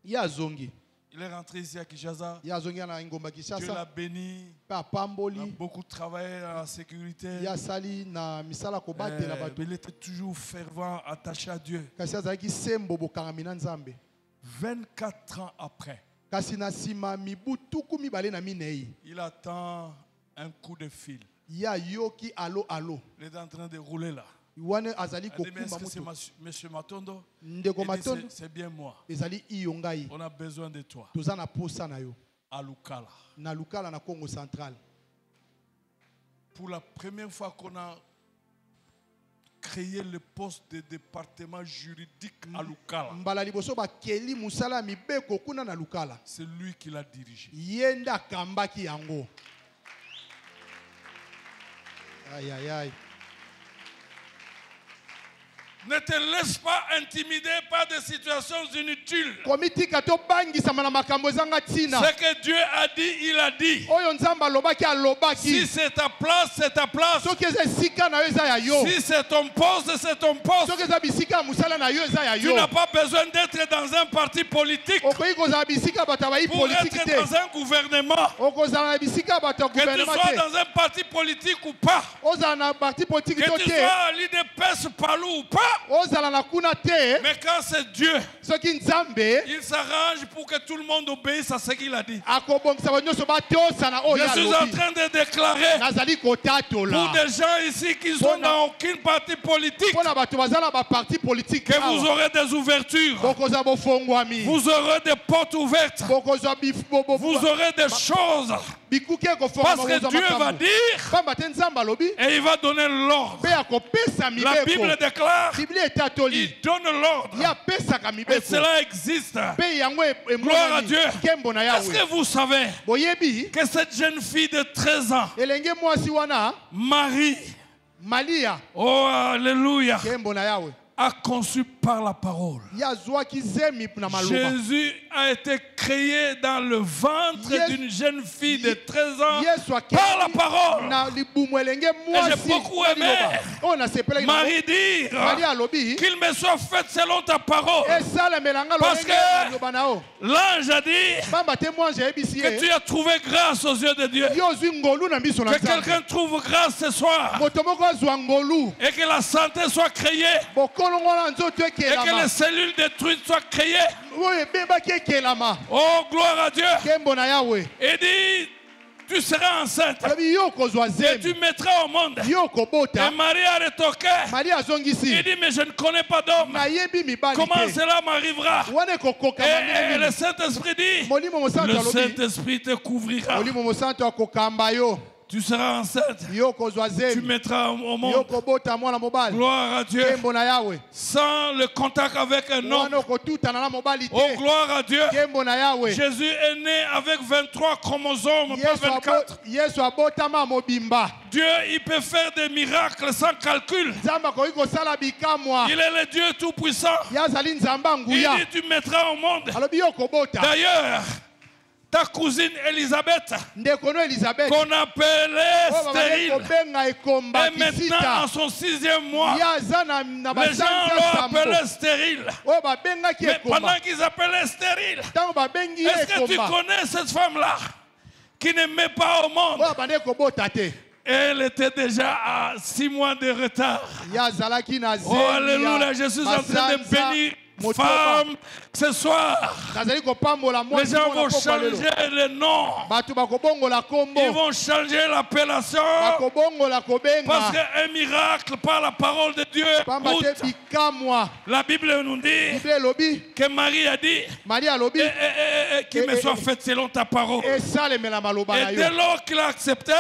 Speaker 3: ye azongi
Speaker 2: Il est rentré ici à Kinshasa.
Speaker 3: ye azongi na ngomba
Speaker 2: Dieu l'a
Speaker 3: kinshasa
Speaker 2: béni.
Speaker 3: mpe
Speaker 2: Il a
Speaker 3: apamboli
Speaker 2: beaucoup travaillé dans la sécurité.
Speaker 3: ye asali na misala ya kobatela bato
Speaker 2: Il était toujours fervent, attaché à Dieu.
Speaker 3: kasi azalaki sembo bokangami na nzambe
Speaker 2: 24 ans après,
Speaker 3: kasi na nsima mibu tuku mibale na minei
Speaker 2: il attend un coup de fil.
Speaker 3: ye ayoki alo alo
Speaker 2: Il est en train de rouler là.
Speaker 3: wana azali
Speaker 2: Il dit, mais est-ce
Speaker 3: kokumba
Speaker 2: que c'est
Speaker 3: moto
Speaker 2: monsieur Matondo?
Speaker 3: ndeko
Speaker 2: Il dit,
Speaker 3: matondo
Speaker 2: c'est bien moi.
Speaker 3: ezali iyo ngai
Speaker 2: On a besoin de toi.
Speaker 3: toza na posa na yo
Speaker 2: À Lukala.
Speaker 3: na lukala na congo central
Speaker 2: Pour la première fois qu'on a créé le poste de département juridique à Lukala,
Speaker 3: mbala liboso bakeli mosala ya mibeko kuna na lukala
Speaker 2: c'est lui qui l'a dirigé.
Speaker 3: ye nde akambaki yango ayayay
Speaker 2: Ne te laisse pas intimider par des situations inutiles.
Speaker 3: komitika tobangisama na makambo ezanga ntina
Speaker 2: Ce que Dieu a dit, il a dit.
Speaker 3: oyo nzambe alobaki
Speaker 2: Si
Speaker 3: alobaki
Speaker 2: c'est ta place, c'est ta place.
Speaker 3: soki eza esika na yo eza ya yo
Speaker 2: Si c'est ton poste, c'est ton poste.
Speaker 3: soki eza bisika ya mosala na yo eza ya
Speaker 2: Tu
Speaker 3: yo
Speaker 2: n'as pas besoin d'être dans un parti politique
Speaker 3: okoki kozala bisika bato ya bayi
Speaker 2: pour
Speaker 3: politiki
Speaker 2: être
Speaker 3: te
Speaker 2: dans un gouvernement.
Speaker 3: okozala na bisika ya bato ya
Speaker 2: Que tu
Speaker 3: gouvernement
Speaker 2: sois
Speaker 3: te
Speaker 2: dans un parti politique ou pas,
Speaker 3: ozala na parti politiki
Speaker 2: que
Speaker 3: to
Speaker 2: tu
Speaker 3: te
Speaker 2: sois à l'IDPS Palou ou pas,
Speaker 3: ozala na kuna te
Speaker 2: mais quand c'est Dieu,
Speaker 3: soki nzambe
Speaker 2: il s'arrange pour que tout le monde obéisse à ce qu'il a dit.
Speaker 3: akobongisa bango nyonso batosana oyo
Speaker 2: Je suis en
Speaker 3: alobi
Speaker 2: train de déclarer
Speaker 3: nazali
Speaker 2: pour
Speaker 3: kotatola
Speaker 2: des gens ici qui sont dans aucune parti politique
Speaker 3: mpo na bato baza na baparti politike
Speaker 2: que vous aurez des ouvertures,
Speaker 3: bokozwa bofongwami
Speaker 2: vous aurez des portes ouvertes,
Speaker 3: bokozwa
Speaker 2: vous aurez des choses Parce que Dieu va dire et il va donner l'ordre. La Bible déclare, il donne l'ordre. Et cela existe. Gloire à Dieu. Est-ce que vous savez que cette jeune fille de 13 ans, Marie, oh alléluia, a conçu par la parole. Jésus a été créé dans le ventre d'une jeune fille de 13 ans par la parole. Et j'ai beaucoup aimé Marie dire qu'il me soit fait selon ta parole. Parce que l'ange a dit que tu as trouvé grâce aux yeux de Dieu. Que quelqu'un trouve grâce ce soir. Et que la santé soit créée. Et que les cellules détruites soient créées. Oh, gloire à Dieu. Et dit, tu seras enceinte. Et tu mettras au monde. Et Marie a rétorqué. Il dit, mais je ne connais pas d'homme. Comment cela m'arrivera? Et le Saint-Esprit dit, le Saint-Esprit te couvrira. Tu seras enceinte. Tu mettras au monde. Gloire à Dieu. Sans le contact avec un homme. Oh, gloire à Dieu. Jésus est né avec 23 chromosomes, pas 24. Dieu, il peut faire des miracles sans calcul. Il est le Dieu tout-puissant. Il dit, tu mettras au monde. D'ailleurs, ta cousine Elisabeth, qu'on appelait stérile, et maintenant en son 6e mois, les gens l'ont appelée stérile. Mais pendant qu'ils appelaient stérile, est-ce que tu connais cette femme-là qui ne met pas au monde? Elle était déjà à 6 mois de retard. Oh alléluia, je suis en train de bénir femme ce soir. Les gens vont changer le nom. Ils vont changer l'appellation. Parce qu'un miracle par la parole de Dieu coûte. La Bible nous dit que Marie a dit qu'il me soit fait selon ta parole. Et dès lors qu'il a accepté,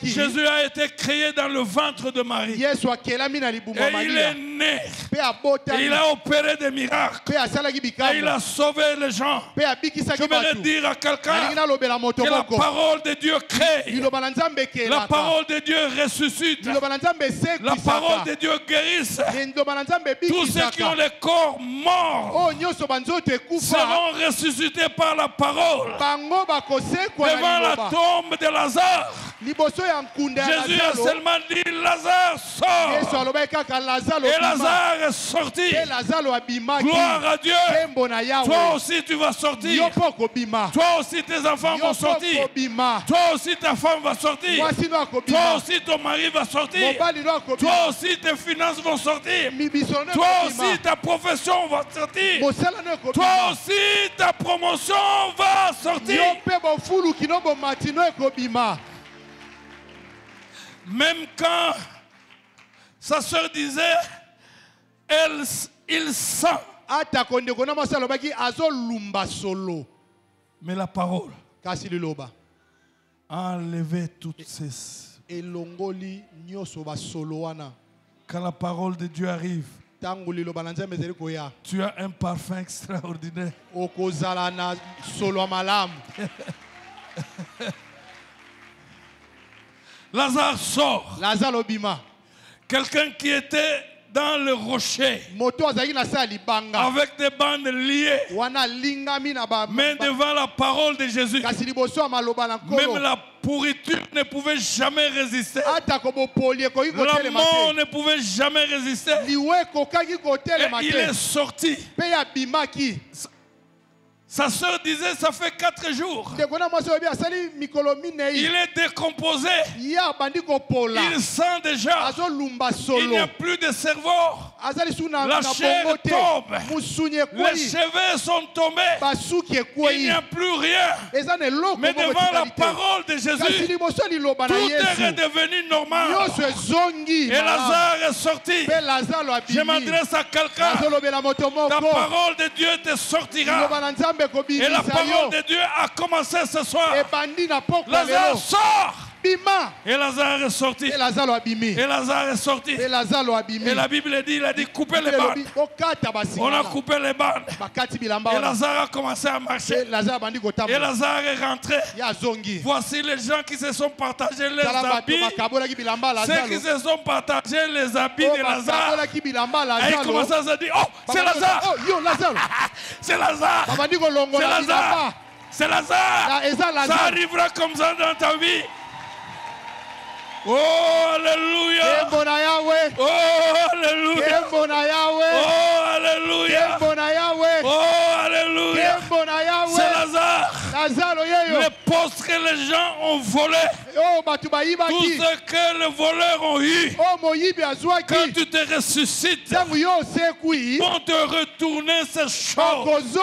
Speaker 2: Jésus a été créé dans le ventre de Marie. Et il est né. Et il a opéré des miracles. Et il a sauvé les gens. Je voudrais dire à quelqu'un que la parole de Dieu crée. La parole de Dieu ressuscite. La parole de Dieu guérisse. Tous ceux qui ont le corps mort seront ressuscités par la parole. Devant la tombe de Lazare, Jésus a seulement dit Lazare sort. Et Lazare est sorti. Gloire à Dieu. Toi aussi tu vas sortir. Toi aussi tes enfants vont sortir. Toi aussi ta femme va sortir. Toi aussi ton mari va sortir. Toi aussi tes finances vont sortir. Toi aussi ta profession va sortir. Toi aussi ta promotion va sortir. Même quand sa soeur disait, il sent. Mais la parole a enlevé toutes ces. Quand la parole de Dieu arrive, tu as un parfum extraordinaire. Lazare sort. Quelqu'un qui était dans le rocher avec des bandes liées, mais devant la parole de Jésus, même la pourriture ne pouvait jamais résister. La mort ne pouvait jamais résister. Et il est sorti. Sa soeur disait, ça fait 4 jours. Il est décomposé. Il sent déjà. Il n'y a plus de cerveau. La chair tombe. Les cheveux sont tombés. Il n'y a plus rien. Mais devant la parole de Jésus, tout est redevenu normal. Et Lazare est sorti. Je m'adresse à quelqu'un. Ta parole de Dieu te sortira. Et la parole de Dieu a commencé ce soir. Lazare sort. Et Lazare est sorti. Et Lazare est sorti. Et la Bible dit, il a dit couper les bandes. On a coupé les bandes. Et Lazare a commencé à marcher. Et Lazare est rentré. Voici les gens qui se sont partagés les habits. Ceux qui se sont partagés les habits de Lazare. Et il commence à se dire, oh, c'est Lazare. C'est Lazare. C'est Lazare. C'est Lazare. Ça arrivera comme ça dans ta vie. Oh, alléluia. Oh, alléluia. Oh, alléluia. Oh, alléluia. C'est Lazare. Les postes que les gens ont volés. Tout ce que les voleurs ont eu. Quand tu te ressuscites, vont te retourner ces choses.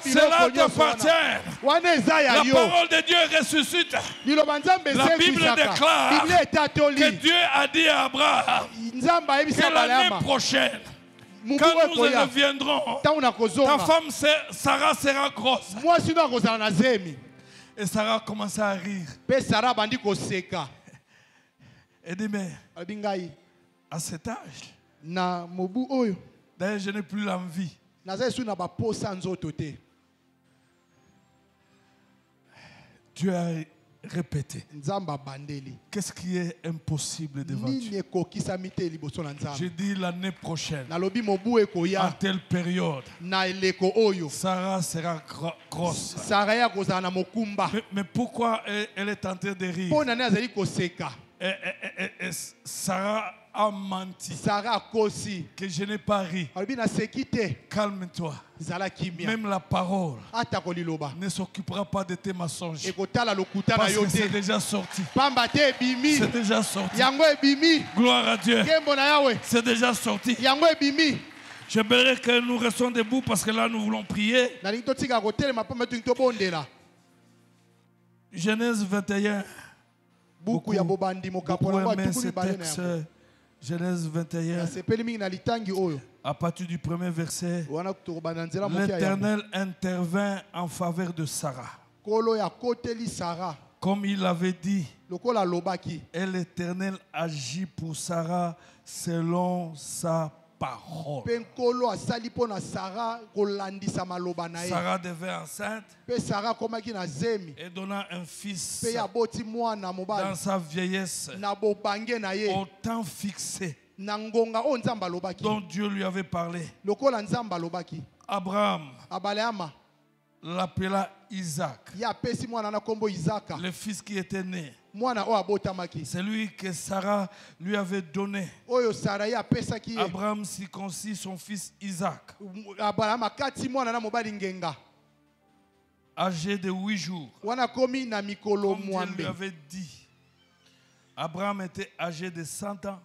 Speaker 2: Cela t'appartient. La parole de Dieu ressuscite. La Bible déclare que Dieu a dit à Abraham que l'année prochaine, quand nous reviendrons, ta femme Sarah sera grosse. Et Sarah commence à rire. Et dit, mais à cet âge, d'ailleurs je n'ai plus l'envie. Dieu a répété. Qu'est-ce qui est impossible devant Dieu? Je dis l'année prochaine, en telle période, Sarah sera grosse. Mais pourquoi elle est en train de rire? Sarah a menti. Que je n'ai pas ri. Calme-toi. Même la parole ne s'occupera pas de tes mensonges. Parce que c'est déjà sorti. C'est déjà sorti. Gloire à Dieu. C'est déjà sorti. J'aimerais que nous restions debout parce que là nous voulons prier. Genèse 21. Beaucoup aimé ce texte. Genèse 21. À partir du premier verset, l'Éternel intervint en faveur de Sarah. Comme il avait dit, et l'Éternel agit pour Sarah selon sa parole. Sarah devait enceinte et donna un fils dans sa vieillesse au temps fixé dont Dieu lui avait parlé. Abraham l'appela Isaac, le fils qui était né. C'est lui que Sarah lui avait donné. Abraham circoncit son fils Isaac, âgé de 8 jours. Comme Dieu lui avait dit. Abraham était âgé de 100 ans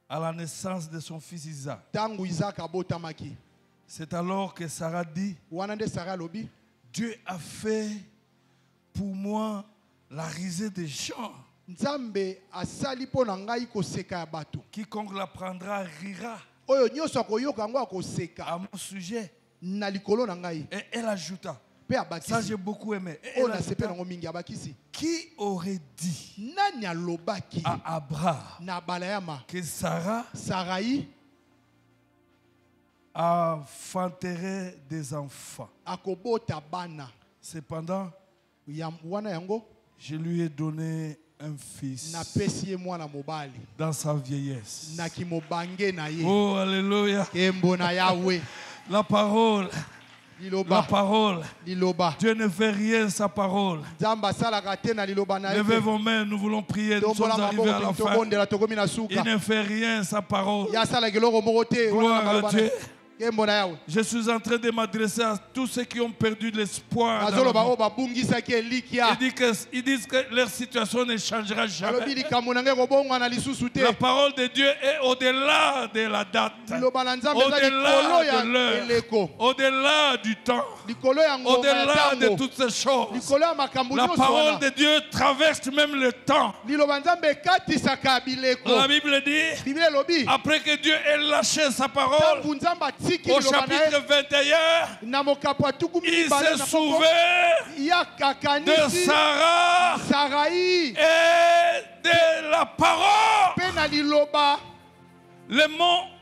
Speaker 2: à la naissance de son fils Isaac. C'est alors que Sarah dit, Dieu a fait pour moi la risée des gens. Quiconque l'apprendra rira à mon sujet. Et elle ajouta, ça j'ai beaucoup aimé. Elle ajouta, qui aurait dit à Abraham que Sarah enfanterait des enfants? Cependant, je lui ai donné un fils dans sa vieillesse. Oh, alléluia. La parole. Dieu ne fait rien sa parole. Levez vos mains, nous voulons prier. Nous sommes arrivés à la fin. Il ne fait rien sa parole. Gloire à Dieu. Je suis en train de m'adresser à tous ceux qui ont perdu l'espoir. Ils disent que leur situation ne changera jamais. La parole de Dieu est au-delà de la date, au-delà de l'heure, au-delà du temps, au-delà de toutes ces choses. La parole de Dieu traverse même le temps. La Bible dit, après que Dieu ait lâché sa parole, au chapitre 21, il s'est sauvé de Sarah et de la parole.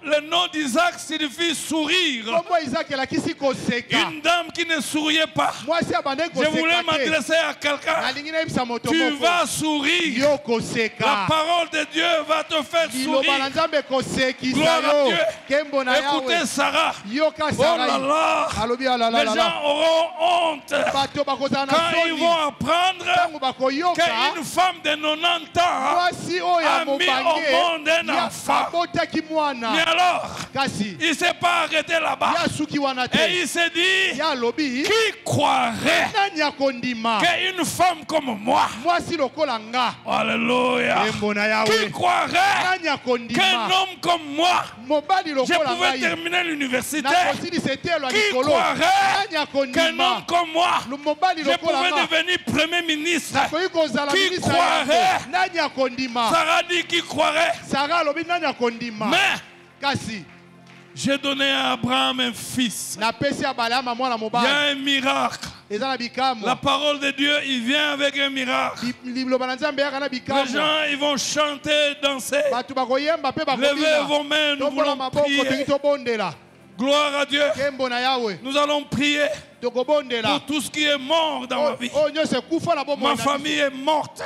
Speaker 2: Le nom d'Isaac signifie sourire. Une dame qui ne souriait pas. Je voulais m'adresser à quelqu'un. Tu vas sourire. La parole de Dieu va te faire sourire. Gloire à Dieu. Écoutez Sarah. Oh là là. Les gens auront honte quand ils vont apprendre qu'une femme de 90 ans a mis au monde un enfant. Mais alors, il ne s'est pas arrêté là-bas. Et il s'est dit, qui croirait qu'une femme comme moi, alléluia, qui croirait qu'un homme comme moi, je pouvais terminer l'université, qui croirait qu'un homme comme moi, je pouvais devenir premier ministre, qui croirait, Sarah dit qui croirait, mais j'ai donné à Abraham un fils. Il y a un miracle. La parole de Dieu, il vient avec un miracle. Les gens, ils vont chanter, danser. Levez vos mains, nous voulons prier. Gloire à Dieu. Nous allons prier pour tout ce qui est mort dans ma vie. Ma famille est morte.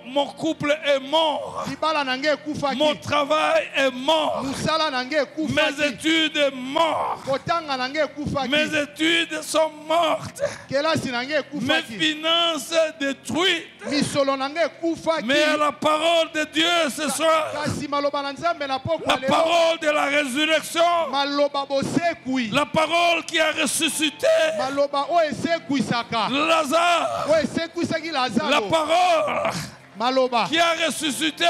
Speaker 2: Mon couple est mort. Mon travail est mort. Mes études sont mortes. Mes études sont mortes. Mes finances détruites. Mais la parole de Dieu ce soir, la parole de la résurrection, la parole qui a ressuscité Lazare, la parole qui a ressuscité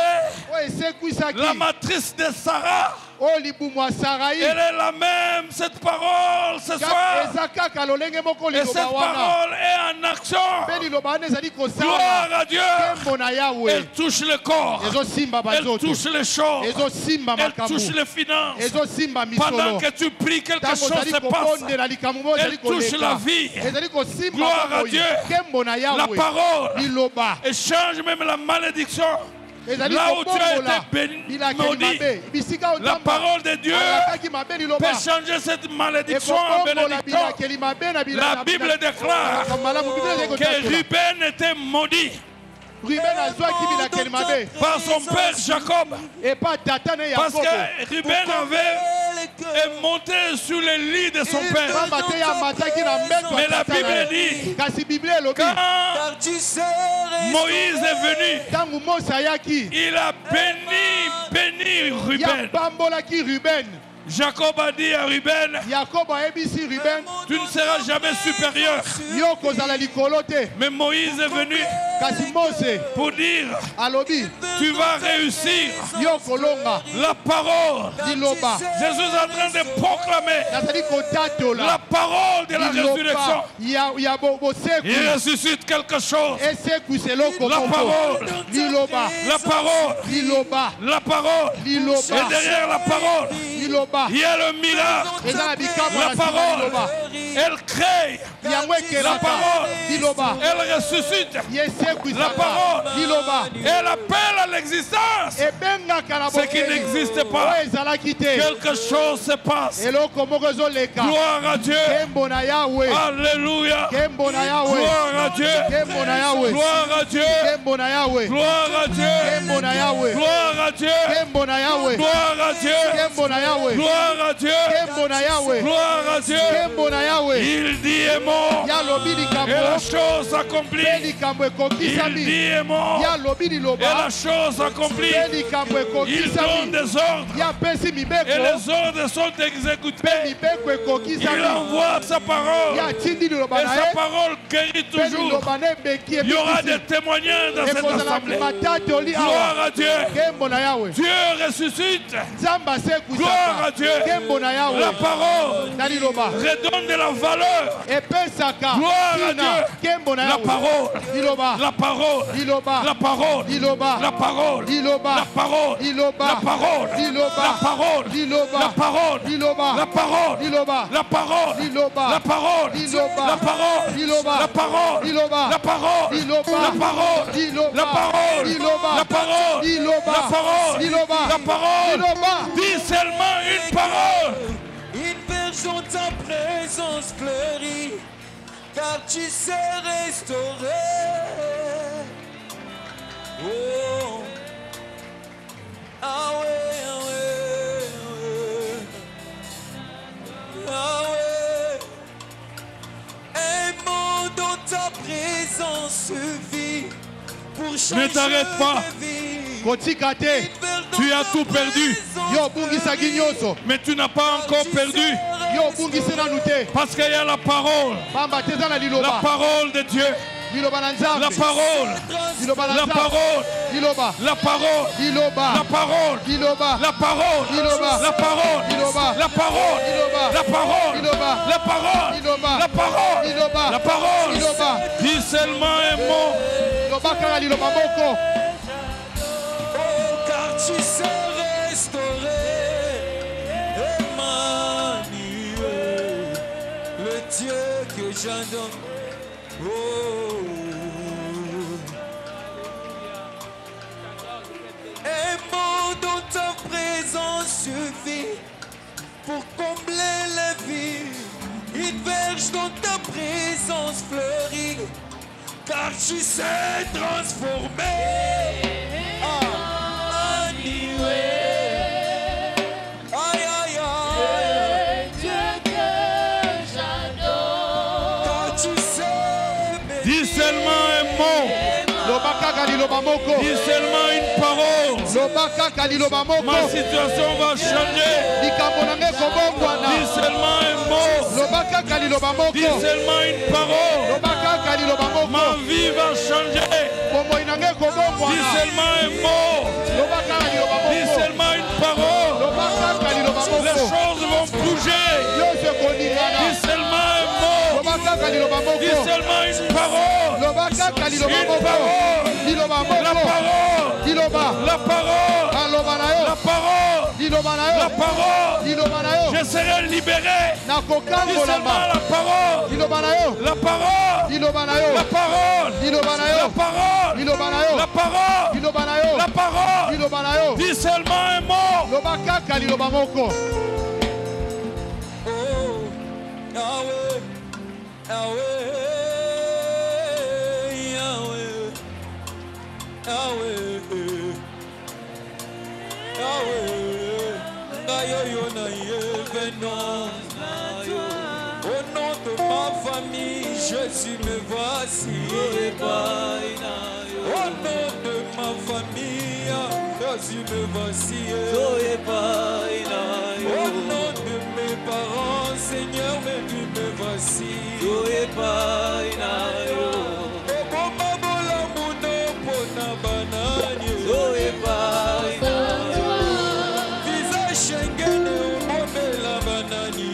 Speaker 2: la matrice de Sarah. Elle est la même, cette parole ce soir. Et cette parole est en action. Gloire à Dieu. Elle touche le corps. Elle touche les choses. Elle touche les finances. Pendant que tu pries, quelque chose se passe. Elle touche la vie. Gloire à Dieu. La parole. Et change même la malédiction. Là où tu as été béni, maudit, la parole de Dieu peut changer cette malédiction en bénédiction. La Bible déclare que Ruben était maudit par son père Jacob, parce que Ruben est monté sur le lit de son père. Mais la Bible dit, quand Moïse est venu, il a béni Ruben. Jacob a dit à Ruben, tu ne seras jamais supérieur. Mais Moïse est venu pour dire, tu vas réussir. La parole. Jésus est en train de proclamer la parole de la résurrection. Il ressuscite quelque chose. La parole. La parole. La parole. Et derrière la parole, il y a le miracle. La parole, elle crée. La parole, elle ressuscite. La parole, elle appelle à l'existence ce qui n'existe pas. Quelque chose se passe. Gloire à Dieu. Alléluia. Gloire à Dieu. Gloire à Dieu. Gloire à Dieu. Gloire à Dieu. Gloire à Dieu. Gloire à Dieu. Gloire à Dieu. Il dit est mort. Et la chose accomplie. Il dit est mort. Et la chose accomplie. Il donne des ordres. Et les ordres sont exécutés. Il envoie sa parole. Et sa parole guérit toujours. Il y aura des témoignements dans cette assemblée. Gloire à Dieu. Dieu ressuscite. Gloire à Dieu. La parole redonne de la valeur
Speaker 3: opesaka
Speaker 2: Gloire à Dieu.
Speaker 3: kembo na
Speaker 2: La
Speaker 3: Yahweh.
Speaker 2: parole.
Speaker 3: Liloba.
Speaker 2: La parole.
Speaker 3: Liloba.
Speaker 2: La parole.
Speaker 3: Liloba.
Speaker 2: La parole.
Speaker 3: Liloba.
Speaker 2: La parole.
Speaker 3: Liloba.
Speaker 2: La parole.
Speaker 3: Liloba.
Speaker 2: La parole.
Speaker 3: Liloba.
Speaker 2: La parole.
Speaker 3: Liloba.
Speaker 2: La parole.
Speaker 3: Liloba.
Speaker 2: La parole.
Speaker 3: Liloba.
Speaker 2: La parole.
Speaker 3: Liloba.
Speaker 2: La parole.
Speaker 3: Liloba.
Speaker 2: La parole.
Speaker 3: Liloba.
Speaker 2: La parole.
Speaker 3: Liloba.
Speaker 2: La parole.
Speaker 3: Liloba.
Speaker 2: La parole.
Speaker 3: Liloba.
Speaker 2: La parole.
Speaker 3: Liloba.
Speaker 2: La parole.
Speaker 3: Liloba.
Speaker 2: La parole.
Speaker 3: Liloba.
Speaker 2: Dis seulement une parole.
Speaker 4: Une verge dans ta présence fleurit, car tu sais restaurer. Oh. Ah ouais, ah ouais, ah ouais. Un mot dans ta présence suffit pour changer
Speaker 2: Ne t'arrête pas.
Speaker 4: de vie.
Speaker 3: Kotika te.
Speaker 2: Tu as tout perdu.
Speaker 3: Yo bungisaki nyonso.
Speaker 2: Mais tu n'as pas encore perdu.
Speaker 3: Yo bungisi nanu te.
Speaker 2: Parce qu'il y a la parole.
Speaker 3: Pamba te eza na
Speaker 2: La
Speaker 3: liloba.
Speaker 2: parole de Dieu.
Speaker 3: Liloba na Nzambe.
Speaker 2: La parole.
Speaker 3: Liloba na
Speaker 2: La
Speaker 3: Nzambe.
Speaker 2: parole.
Speaker 3: Liloba.
Speaker 2: La parole.
Speaker 3: Liloba.
Speaker 2: La parole.
Speaker 3: Liloba.
Speaker 2: La parole.
Speaker 3: Liloba.
Speaker 2: La parole.
Speaker 3: Liloba.
Speaker 2: La parole.
Speaker 3: Liloba.
Speaker 2: La parole.
Speaker 3: Liloba.
Speaker 2: La parole.
Speaker 3: Liloba.
Speaker 2: La parole.
Speaker 3: Liloba.
Speaker 2: La parole.
Speaker 3: Liloba.
Speaker 2: Dis seulement un mot.
Speaker 3: Liloba kaka liloba moko.
Speaker 4: Oh, car tu sais restaurer, Emmanuel, le Dieu que j'adore. Oh. Un mot dans ta présence suffit pour combler la vie. Une verge dans ta présence fleurit, car tu sais transformer. Aïe, aïe, aïe. Dieu que j'adore. Car tu sais
Speaker 2: Dis seulement un mot.
Speaker 3: Loba kaka liloba moko.
Speaker 2: Dis seulement une parole.
Speaker 3: Loba kaka liloba moko.
Speaker 2: Ma situation va changer.
Speaker 3: Likambo na ngai kobongwana.
Speaker 2: Dis seulement un mot.
Speaker 3: Loba kaka liloba moko.
Speaker 2: Dis seulement une parole.
Speaker 3: Loba kaka liloba moko.
Speaker 2: Ma vie va changer.
Speaker 3: Bomoi na ngai
Speaker 2: Dis
Speaker 3: kobongwana.
Speaker 2: seulement un mot.
Speaker 3: Loba kaka liloba
Speaker 2: Dis
Speaker 3: moko.
Speaker 2: seulement une parole.
Speaker 3: Loba kaka liloba
Speaker 2: Les
Speaker 3: moko.
Speaker 2: choses vont bouger.
Speaker 3: Nyonso ekoningana.
Speaker 2: Dis seulement un mot.
Speaker 3: Loba kaka liloba
Speaker 2: Dis
Speaker 3: moko.
Speaker 2: seulement une parole.
Speaker 3: Loba kaka liloba
Speaker 2: Une
Speaker 3: moko.
Speaker 2: parole.
Speaker 3: Liloba
Speaker 2: La
Speaker 3: moko.
Speaker 2: parole.
Speaker 3: Liloba.
Speaker 2: La parole.
Speaker 3: Aloba na
Speaker 2: La
Speaker 3: yo.
Speaker 2: parole.
Speaker 3: Liloba na
Speaker 2: La
Speaker 3: yo.
Speaker 2: parole.
Speaker 3: Liloba na yo.
Speaker 2: Je serai libéré. Dis
Speaker 3: Nakokangola
Speaker 2: seulement
Speaker 3: ma.
Speaker 2: la parole.
Speaker 3: Liloba na yo.
Speaker 2: La parole.
Speaker 3: Liloba na yo.
Speaker 2: La parole.
Speaker 3: Liloba na
Speaker 2: La
Speaker 3: yo.
Speaker 2: parole.
Speaker 3: Liloba na yo.
Speaker 2: La parole.
Speaker 3: Liloba na yo.
Speaker 2: La parole.
Speaker 3: Liloba na yo.
Speaker 2: Dis seulement un mot.
Speaker 3: Loba kaka liloba moko.
Speaker 4: Oh, Yahweh, Yahweh, Yahweh, Yahweh, Yahweh, Nayo na venons, au nom de ma famille, Jésus me voici. Au nom de ma famille, Jésus me voici. Au nom de mes parents, Seigneur, me voici. Visage Schengen, la banani.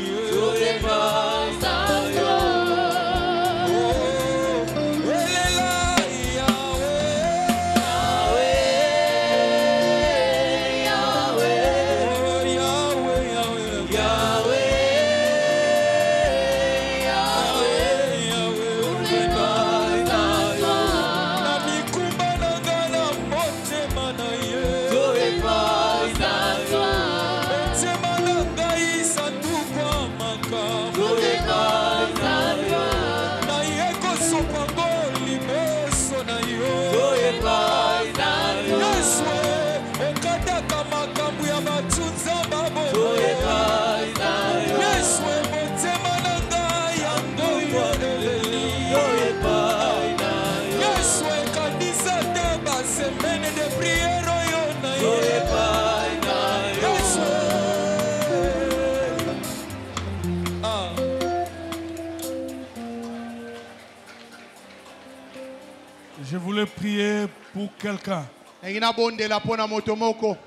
Speaker 2: Je voulais prier pour quelqu'un
Speaker 3: Engina bondela pona moto moko.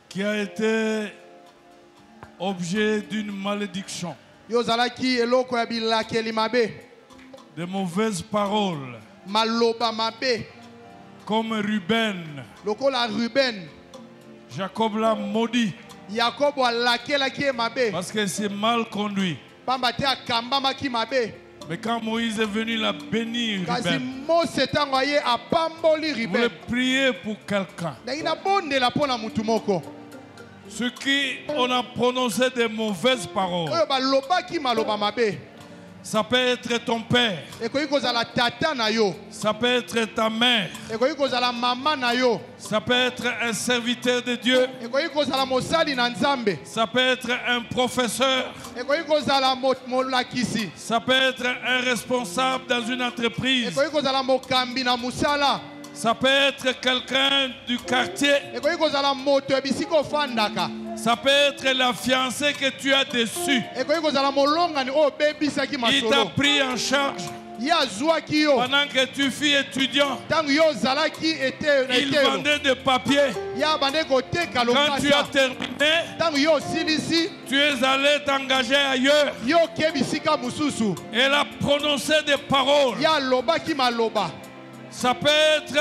Speaker 2: qui a été objet d'une malédiction.
Speaker 3: Yo zalaki eloko ya bilakeli mabe.
Speaker 2: De mauvaises paroles.
Speaker 3: Maloba mabe.
Speaker 2: Comme Ruben.
Speaker 3: Lokola Ruben.
Speaker 2: Jacob l'a maudit.
Speaker 3: Jacob alakelaki mabe.
Speaker 2: Parce que c'est mal conduit.
Speaker 3: Pamba te akambamaki mabe.
Speaker 2: Mais quand Moïse est venu la bénir,
Speaker 3: Kasi
Speaker 2: Ruben,
Speaker 3: Mose tango aye apamboli
Speaker 2: vous
Speaker 3: Ruben.
Speaker 2: voulez prier pour quelqu'un.
Speaker 3: Ndenge na bondela pona mutu moko.
Speaker 2: Ce qui on a prononcé des mauvaises paroles.
Speaker 3: Oyo balobaki maloba mabe.
Speaker 2: Ça peut être ton père.
Speaker 3: Ekoki kozala tata na yo.
Speaker 2: Ça peut être ta mère.
Speaker 3: Ekoki kozala mama na yo.
Speaker 2: Ça peut être un serviteur de Dieu.
Speaker 3: Ekoki kozala mosali na Nzambe.
Speaker 2: Ça peut être un professeur.
Speaker 3: Ekoki kozala molakisi.
Speaker 2: Ça peut être un responsable dans une entreprise.
Speaker 3: Ekoki kozala mokambi na musala.
Speaker 2: Ça peut être quelqu'un du quartier.
Speaker 3: Ekoki kozala moto ebisika ofandaka.
Speaker 2: Ça peut être la fiancée que tu as déçue.
Speaker 3: Ekoki kozala molongani oyo obebisaki
Speaker 2: Il t'a
Speaker 3: masolo.
Speaker 2: pris en charge
Speaker 3: Ye azwaki yo.
Speaker 2: pendant que tu fus étudiant.
Speaker 3: Ntango yo ozalaki na
Speaker 2: Il
Speaker 3: etero.
Speaker 2: vendait des papiers.
Speaker 3: Ye abande koteka
Speaker 2: Quand tu as
Speaker 3: lokasa.
Speaker 2: terminé,
Speaker 3: Ntango yo osilisi,
Speaker 2: tu es allé t'engager ailleurs.
Speaker 3: yo oke bisika mosusu.
Speaker 2: Elle a prononcé des paroles.
Speaker 3: Ye alobaki maloba.
Speaker 2: Ça peut être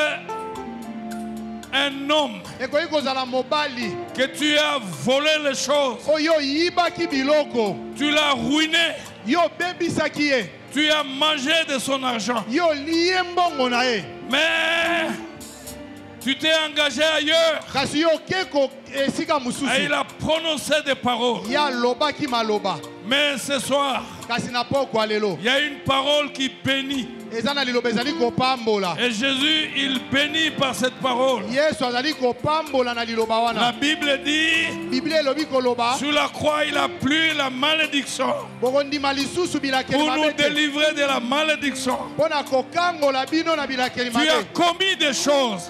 Speaker 2: un homme
Speaker 3: Ekoki kozala mobali
Speaker 2: que tu as volé les choses.
Speaker 3: oyo oyibaki biloko.
Speaker 2: Tu l'as ruiné.
Speaker 3: Yo obebisaki ye.
Speaker 2: Tu as mangé de son argent.
Speaker 3: Yo olie mbongo na ye.
Speaker 2: Mais tu t'es engagé ailleurs.
Speaker 3: Kasi yo oke esika
Speaker 2: Et
Speaker 3: mosusu.
Speaker 2: il a prononcé des paroles.
Speaker 3: Ye alobaki maloba.
Speaker 2: Mais ce soir,
Speaker 3: Kasi na pokwa lelo.
Speaker 2: il y a une parole qui bénit.
Speaker 3: Eza na liloba ezali kopambola.
Speaker 2: Et Jésus, il bénit par cette parole.
Speaker 3: Yesu azali kopambola na liloba
Speaker 2: La
Speaker 3: wana.
Speaker 2: Bible dit,
Speaker 3: Biblia elobi koloba.
Speaker 2: sur la croix, il a plu la malédiction
Speaker 3: Bokondima lisusu bilakeli
Speaker 2: pour nous
Speaker 3: mabe te.
Speaker 2: délivrer de la malédiction.
Speaker 3: Mpona kokangola bino na bilakeli
Speaker 2: Tu as
Speaker 3: mabe.
Speaker 2: commis des choses.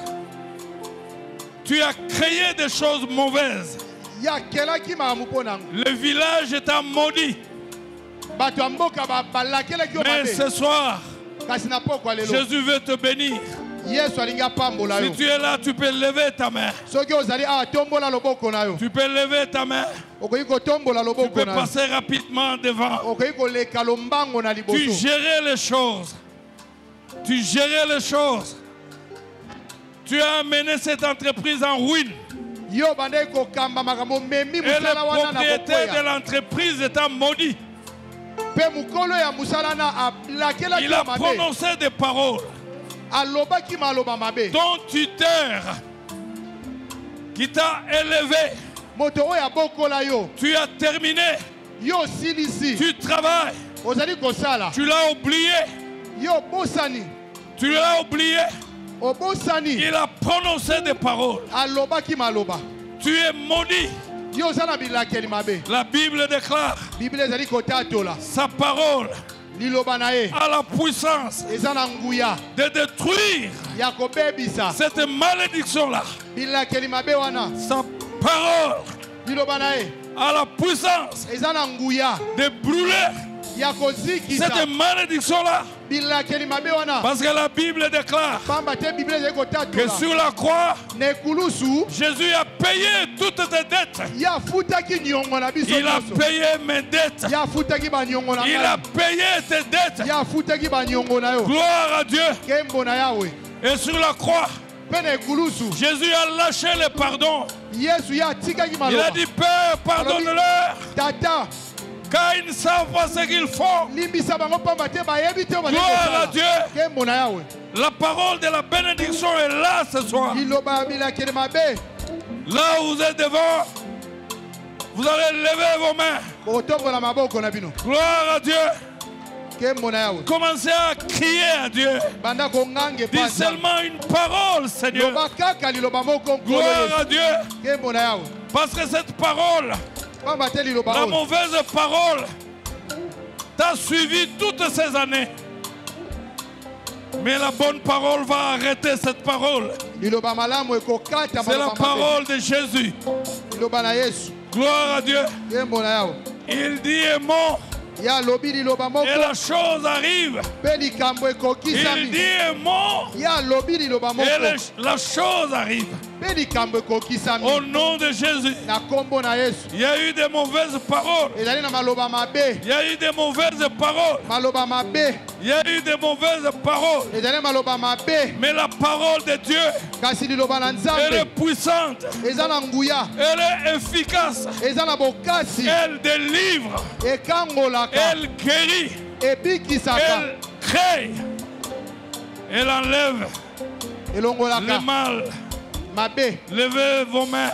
Speaker 2: Tu as créé des choses mauvaises.
Speaker 3: Yakelaki makambo mpo nango.
Speaker 2: Le village est maudit.
Speaker 3: Bato ya mboka balakelaki yo
Speaker 2: Mais
Speaker 3: mabe.
Speaker 2: ce soir,
Speaker 3: Kasi na pokwa lelo.
Speaker 2: Jésus veut te bénir.
Speaker 3: Yesu alingi apambola
Speaker 2: Si
Speaker 3: yo.
Speaker 2: tu es là, tu peux lever ta main.
Speaker 3: Soki ozali awa tombola loboko na yo.
Speaker 2: Tu peux lever ta main.
Speaker 3: Okoki kotombola
Speaker 2: Tu
Speaker 3: loboko
Speaker 2: peux
Speaker 3: na yo.
Speaker 2: passer rapidement devant.
Speaker 3: Okoki koleka lombango na
Speaker 2: Tu
Speaker 3: liboso.
Speaker 2: gérais les choses. Tu gérais les choses. Tu as amené cette entreprise en ruine.
Speaker 3: Yo bande kokamba makambo memi
Speaker 2: Et le
Speaker 3: musala wana na
Speaker 2: propriétaire de
Speaker 3: kokwea.
Speaker 2: l'entreprise est maudit.
Speaker 3: Pe mukolo ya musala na alakelaki
Speaker 2: Il a
Speaker 3: yo mabe.
Speaker 2: prononcé des paroles.
Speaker 3: Alobaki maloba mabe.
Speaker 2: Ton tuteur qui t'a élevé,
Speaker 3: Moto oyo abokola yo.
Speaker 2: tu as terminé.
Speaker 3: Yo silisi.
Speaker 2: Tu travailles.
Speaker 3: Ozali kosala.
Speaker 2: Tu l'as oublié.
Speaker 3: Yo bosani.
Speaker 2: Tu l'as oublié.
Speaker 3: Obosani.
Speaker 2: Il a prononcé des paroles.
Speaker 3: Alobaki maloba.
Speaker 2: Tu es maudit.
Speaker 3: Yo ozala bilakeli mabe.
Speaker 2: La Bible déclare,
Speaker 3: Biblia ezali kotatola.
Speaker 2: sa parole
Speaker 3: Liloba na ye.
Speaker 2: a la puissance
Speaker 3: Eza na nguya.
Speaker 2: de détruire
Speaker 3: Ya kobebisa.
Speaker 2: cette malédiction-là.
Speaker 3: Bilakeli mabe wana.
Speaker 2: Sa parole
Speaker 3: Liloba na ye.
Speaker 2: a la puissance
Speaker 3: Eza na nguya.
Speaker 2: de brûler
Speaker 3: Ya kozikisa.
Speaker 2: cette malédiction-là.
Speaker 3: Bilakeli mabe wana.
Speaker 2: Parce que la Bible déclare
Speaker 3: Pamba te Biblia ezali
Speaker 2: que
Speaker 3: kotatola.
Speaker 2: sur la croix,
Speaker 3: Na ekulusu.
Speaker 2: Jésus a payé toutes tes dettes.
Speaker 3: Ya futaki nyongo na biso
Speaker 2: Il a
Speaker 3: nyonso.
Speaker 2: payé mes dettes.
Speaker 3: Ya futaki banyongo na
Speaker 2: Il a
Speaker 3: ngai.
Speaker 2: payé tes dettes.
Speaker 3: Ya futaki banyongo na yo.
Speaker 2: Gloire à Dieu.
Speaker 3: Kembo na Yawe.
Speaker 2: Et sur la croix,
Speaker 3: Pe na ekulusu.
Speaker 2: Jésus a lâché le pardon.
Speaker 3: Yesu ya atikaki
Speaker 2: Il a
Speaker 3: maloba.
Speaker 2: dit, Père, pardonne-leur,
Speaker 3: Tata,
Speaker 2: car ils ne savent pas ce qu'ils font.
Speaker 3: limbisa bango pamba te bayebi te bazali
Speaker 2: Gloire à
Speaker 3: kosala.
Speaker 2: Dieu.
Speaker 3: Kembo na Yawe.
Speaker 2: La parole de la bénédiction est là ce soir.
Speaker 3: Liloba ya bilakeli mabe.
Speaker 2: Là où vous êtes devant, vous allez lever vos mains.
Speaker 3: Bokotombola maboko na bino.
Speaker 2: Gloire à Dieu.
Speaker 3: Kembo na Yawe.
Speaker 2: Commencez à crier à Dieu.
Speaker 3: Banda kongange
Speaker 2: Dis
Speaker 3: pasa.
Speaker 2: seulement une parole, Seigneur.
Speaker 3: Loba kaka liloba moko nkolo
Speaker 2: Gloire à
Speaker 3: Yesu.
Speaker 2: Dieu.
Speaker 3: Kembo na Yawe.
Speaker 2: Parce que cette parole,
Speaker 3: Pamba te liloba
Speaker 2: la
Speaker 3: oyo.
Speaker 2: mauvaise parole, t'a suivi toutes ces années. Mais la bonne parole va arrêter cette parole.
Speaker 3: Liloba malamu ekokata
Speaker 2: C'est la
Speaker 3: maloba mabe.
Speaker 2: parole de Jésus.
Speaker 3: Liloba na Yesu.
Speaker 2: Gloire à Dieu.
Speaker 3: Kembo na Yawe.
Speaker 2: Il dit et mort.
Speaker 3: Ya lobi liloba moko.
Speaker 2: Et la chose arrive.
Speaker 3: Pe likambo
Speaker 2: Il
Speaker 3: ekokisami.
Speaker 2: dit est mort
Speaker 3: Ya lobi liloba
Speaker 2: et
Speaker 3: moko.
Speaker 2: la chose arrive.
Speaker 3: Pe likambo ekokisami.
Speaker 2: Au nom de Jésus.
Speaker 3: Na kombo na Yesu.
Speaker 2: Il y a eu des mauvaises paroles.
Speaker 3: Ezali na maloba mabe.
Speaker 2: Il y a eu des mauvaises paroles.
Speaker 3: Maloba mabe.
Speaker 2: Il y a eu des mauvaises paroles.
Speaker 3: Ezali maloba mabe.
Speaker 2: Mais la parole de Dieu,
Speaker 3: Kasi liloba na
Speaker 2: elle est
Speaker 3: Nzambe.
Speaker 2: puissante.
Speaker 3: Eza na nguya.
Speaker 2: Elle est efficace.
Speaker 3: Eza na bokasi.
Speaker 2: Elle délivre.
Speaker 3: Ekangolaka.
Speaker 2: Elle guérit.
Speaker 3: Ebikisaka.
Speaker 2: Elle crée. Elle enlève
Speaker 3: Elongolaka.
Speaker 2: le mal.
Speaker 3: Mabe.
Speaker 2: Levez vos mains.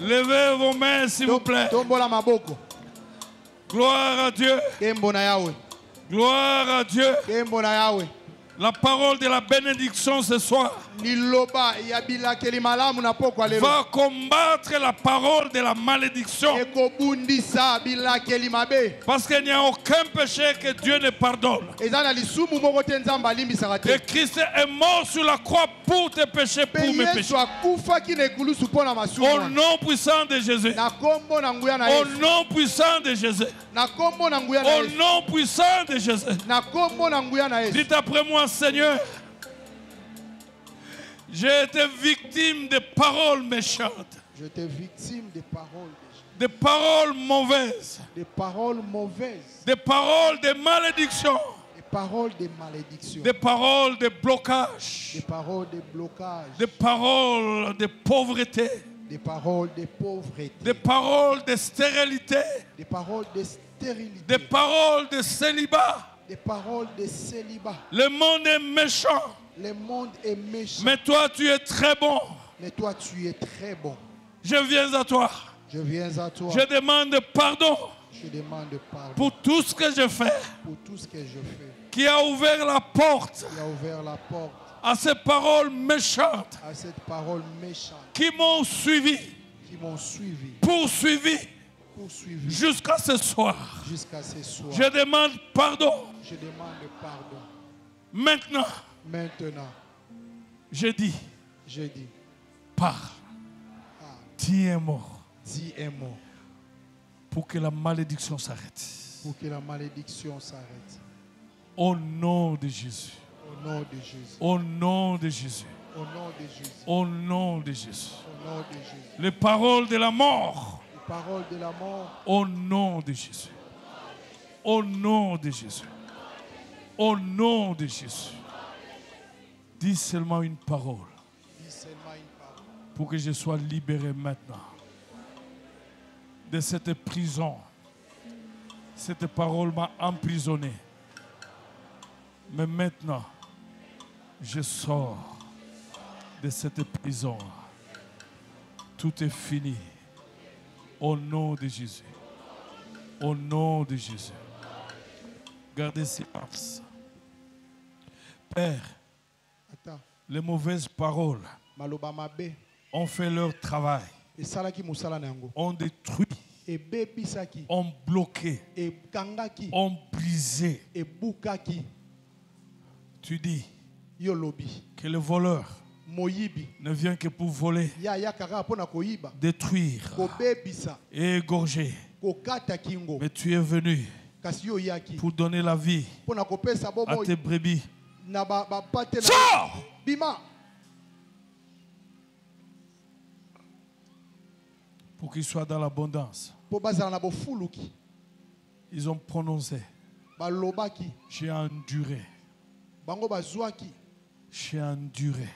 Speaker 2: Levez vos mains, s'il vous plaît.
Speaker 3: Tombola maboko.
Speaker 2: Gloire à Dieu.
Speaker 3: Kembo na Yahweh.
Speaker 2: Gloire à Dieu.
Speaker 3: Kembo na Yahweh.
Speaker 2: La parole de la bénédiction ce soir
Speaker 3: Liloba ya bilakeli malamu na pokwa lelo.
Speaker 2: va combattre la parole de la malédiction.
Speaker 3: Ekobundisa bilakeli mabe.
Speaker 2: Parce qu'il n'y a aucun péché que Dieu ne pardonne.
Speaker 3: Eza na lisumu moko te Nzambe alimbisaka te.
Speaker 2: Et Christ est mort sur la croix pour tes péchés,
Speaker 3: Pe
Speaker 2: pour mes
Speaker 3: Yesu
Speaker 2: péchés.
Speaker 3: akufaki na ekulusu mpo na masumu.
Speaker 2: Au nom puissant de Jésus.
Speaker 3: Na kombo na nguya na
Speaker 2: Au
Speaker 3: Yesu.
Speaker 2: nom puissant de Jésus.
Speaker 3: Na kombo na nguya na
Speaker 2: Au
Speaker 3: Yesu.
Speaker 2: nom puissant de Jésus.
Speaker 3: Na kombo na nguya na Yesu.
Speaker 2: Dites après moi, Seigneur, j'ai été victime de paroles méchantes,
Speaker 3: J'étais victime des paroles,
Speaker 2: de paroles mauvaises,
Speaker 3: des paroles mauvaises,
Speaker 2: de paroles de malédiction,
Speaker 3: des paroles de malédiction,
Speaker 2: des paroles de blocage,
Speaker 3: des paroles de blocage,
Speaker 2: des paroles de pauvreté,
Speaker 3: des paroles de pauvreté,
Speaker 2: des paroles de stérilité,
Speaker 3: des paroles de stérilité,
Speaker 2: des paroles de célibat.
Speaker 3: des paroles de célibat.
Speaker 2: Le monde est méchant,
Speaker 3: Le monde est méchant,
Speaker 2: mais toi tu es très bon.
Speaker 3: mais toi tu es très bon.
Speaker 2: Je viens à toi.
Speaker 3: Je viens à toi.
Speaker 2: Je demande pardon
Speaker 3: Je demande pardon
Speaker 2: pour tout ce que je fais,
Speaker 3: pour tout ce que je fais.
Speaker 2: qui a ouvert la porte
Speaker 3: Il a ouvert la porte
Speaker 2: à ces paroles méchantes
Speaker 3: à cette parole méchante
Speaker 2: qui m'ont suivi,
Speaker 3: qui m'ont suivi,
Speaker 2: poursuivi
Speaker 3: poursuivi
Speaker 2: jusqu'à ce soir.
Speaker 3: jusqu'à ce soir.
Speaker 2: Je demande pardon.
Speaker 3: Je demande pardon.
Speaker 2: Maintenant,
Speaker 3: Maintenant,
Speaker 2: je dis,
Speaker 3: je dis,
Speaker 2: pars, dis un mot
Speaker 3: dis un mot
Speaker 2: pour que la malédiction s'arrête.
Speaker 3: pour que la malédiction s'arrête.
Speaker 2: Au nom de Jésus.
Speaker 3: Au nom de Jésus.
Speaker 2: Au nom de Jésus.
Speaker 3: Au nom de Jésus.
Speaker 2: Au nom de Jésus.
Speaker 3: Au nom de Jésus.
Speaker 2: Les paroles de la mort.
Speaker 3: Les paroles de la mort.
Speaker 2: Au nom de Jésus. Au nom de Jésus. Au nom de Jésus. Dis seulement une parole
Speaker 3: Dis seulement une parole
Speaker 2: pour que je sois libéré maintenant de cette prison. Cette parole m'a emprisonné. Mais maintenant, je sors de cette prison. Tout est fini. Au nom de Jésus. Au nom de Jésus. Gardez silence. Père,
Speaker 3: Attends.
Speaker 2: les mauvaises paroles
Speaker 3: Maloba mabe.
Speaker 2: ont fait leur travail,
Speaker 3: Et salaki musala na yango.
Speaker 2: ont détruit,
Speaker 3: Et bebisaki.
Speaker 2: ont bloqué,
Speaker 3: Et kangaki.
Speaker 2: ont brisé.
Speaker 3: Et bukaki.
Speaker 2: Tu dis
Speaker 3: Yo lobi.
Speaker 2: que le voleur
Speaker 3: Moyibi.
Speaker 2: ne vient que pour voler,
Speaker 3: Ya ya kaka pona koyiba.
Speaker 2: détruire
Speaker 3: Ko bebisa.
Speaker 2: et égorger.
Speaker 3: Ko kata kingo.
Speaker 2: Mais tu es venu
Speaker 3: Kasi yo yaki.
Speaker 2: pour donner la vie
Speaker 3: Pona kopesa
Speaker 2: à
Speaker 3: bomo
Speaker 2: tes brebis.
Speaker 3: na ba pate na
Speaker 2: Sors!
Speaker 3: bima.
Speaker 2: Pour qu'ils soient dans l'abondance.
Speaker 3: Po bazala na bofuluki.
Speaker 2: Ils ont prononcé,
Speaker 3: Balobaki.
Speaker 2: j'ai enduré,
Speaker 3: Bango bazwaki.
Speaker 2: j'ai enduré.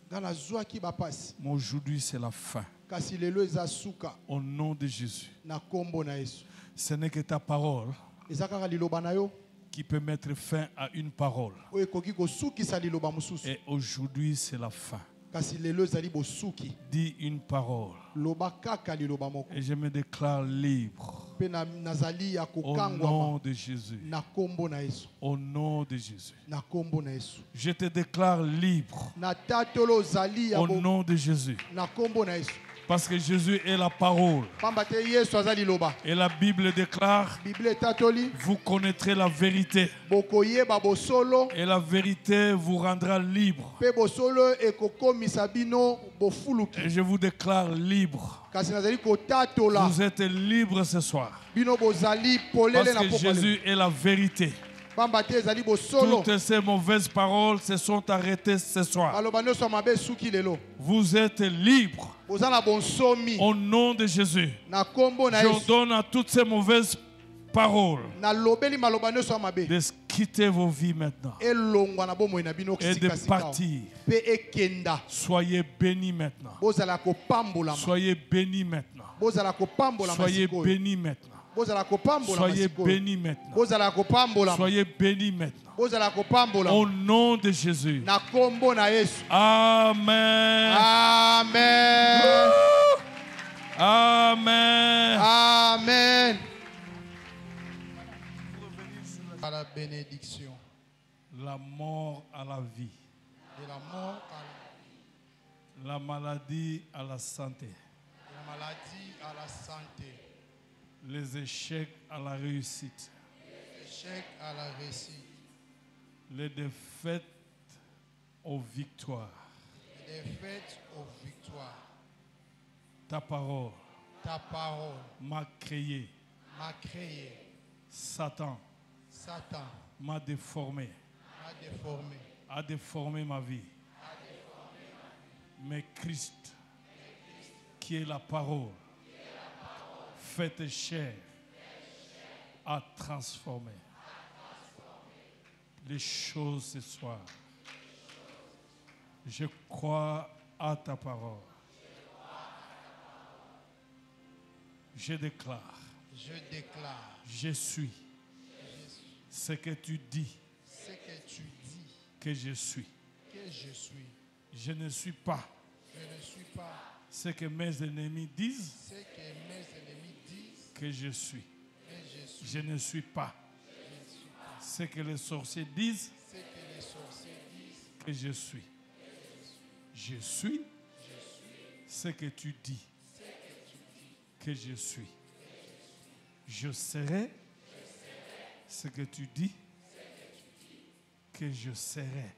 Speaker 3: Gana zwaki bapasi.
Speaker 2: Mais aujourd'hui, c'est la fin.
Speaker 3: Kasi lelo eza suka
Speaker 2: Au nom de Jésus.
Speaker 3: na kombo na Yesu.
Speaker 2: Ce n'est que ta parole
Speaker 3: Eza kaka liloba na yo
Speaker 2: qui peut mettre fin à une parole.
Speaker 3: oyo ekoki kosukisa liloba mosusu.
Speaker 2: Et aujourd'hui, c'est la fin.
Speaker 3: Kasi lelo ezali bosuki.
Speaker 2: Dis une parole.
Speaker 3: Loba kaka liloba moko.
Speaker 2: Et je me déclare libre.
Speaker 3: Pe nazali ya
Speaker 2: Au
Speaker 3: kokangwama
Speaker 2: nom de Jésus.
Speaker 3: na kombo na Yesu.
Speaker 2: Au nom de Jésus.
Speaker 3: Na kombo na Yesu.
Speaker 2: Je te déclare libre.
Speaker 3: Na tatolo ozali ya
Speaker 2: Au
Speaker 3: bo
Speaker 2: nom de Jésus.
Speaker 3: na kombo na Yesu.
Speaker 2: Parce que Jésus est la parole.
Speaker 3: Pamba te Yesu azali loba.
Speaker 2: Et la Bible déclare,
Speaker 3: Bible tatoli
Speaker 2: vous connaîtrez la vérité.
Speaker 3: bokoyeba bosolo
Speaker 2: Et la vérité vous rendra libre.
Speaker 3: pe bosolo ekokomisa bino bofuluki.
Speaker 2: Et je vous déclare libre.
Speaker 3: Kasi nazali kotatola
Speaker 2: Vous êtes libre ce soir.
Speaker 3: bino bozali polele
Speaker 2: Parce
Speaker 3: na
Speaker 2: que
Speaker 3: pokwa lelo.
Speaker 2: Jésus est la vérité.
Speaker 3: Pamba te ezali bosolo.
Speaker 2: Toutes ces mauvaises paroles se sont arrêtées ce soir.
Speaker 3: Maloba nyonso mabe suki lelo.
Speaker 2: Vous êtes libres.
Speaker 3: Bozala bonsomi.
Speaker 2: Au nom de Jésus,
Speaker 3: Na kombo na Yesu.
Speaker 2: j'ordonne à toutes ces mauvaises paroles
Speaker 3: Na lobeli maloba nyonso mabe.
Speaker 2: de quitter vos vies maintenant
Speaker 3: Elongwa na bomoi na bino
Speaker 2: et de
Speaker 3: kisika sika.
Speaker 2: partir.
Speaker 3: Pe ekenda.
Speaker 2: Soyez bénis maintenant.
Speaker 3: Bozala kopambola.
Speaker 2: Soyez bénis maintenant.
Speaker 3: Bozala kopambola
Speaker 2: Soyez
Speaker 3: masiko.
Speaker 2: bénis maintenant.
Speaker 3: Bozala kopambola
Speaker 2: Soyez
Speaker 3: masiko.
Speaker 2: bénis maintenant.
Speaker 3: Bozala kopambola.
Speaker 2: Soyez bénis maintenant.
Speaker 3: Bozala kopambola.
Speaker 2: Au nom de Jésus.
Speaker 3: Na kombo na Yesu.
Speaker 2: Amen.
Speaker 3: Amen.
Speaker 2: Amen.
Speaker 3: Amen. À la bénédiction.
Speaker 2: La mort à la vie.
Speaker 3: De la mort à
Speaker 2: La maladie à la santé.
Speaker 3: la maladie à la santé.
Speaker 2: Les échecs à la réussite.
Speaker 3: Échec à la réussite.
Speaker 2: Les défaites aux victoires.
Speaker 3: Défaite aux victoires.
Speaker 2: Ta parole
Speaker 3: Ta parole
Speaker 2: m'a créé.
Speaker 3: m'a créé.
Speaker 2: Satan
Speaker 3: Satan
Speaker 2: m'a déformé.
Speaker 3: m'a déformé.
Speaker 2: A déformé ma vie. Mais Christ, qui est la parole, faite chair, a transformé les choses ce soir. Je crois à ta parole. Je déclare, je suis ce que tu dis
Speaker 3: Ce que tu dis
Speaker 2: que je suis.
Speaker 3: que je suis.
Speaker 2: Je ne suis pas
Speaker 3: Je ne suis pas
Speaker 2: ce que mes ennemis disent
Speaker 3: ce que mes ennemis disent
Speaker 2: que je suis.
Speaker 3: que je suis.
Speaker 2: Je ne suis pas ce que les sorciers disent
Speaker 3: Ce que les sorciers disent
Speaker 2: que je suis. Je suis ce que tu dis que je suis. Je serai ce que tu dis que je serai.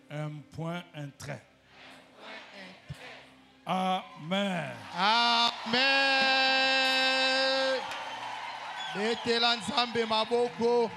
Speaker 2: Un point, un trait. Amen.
Speaker 3: Amen. Betela nzambe maboko.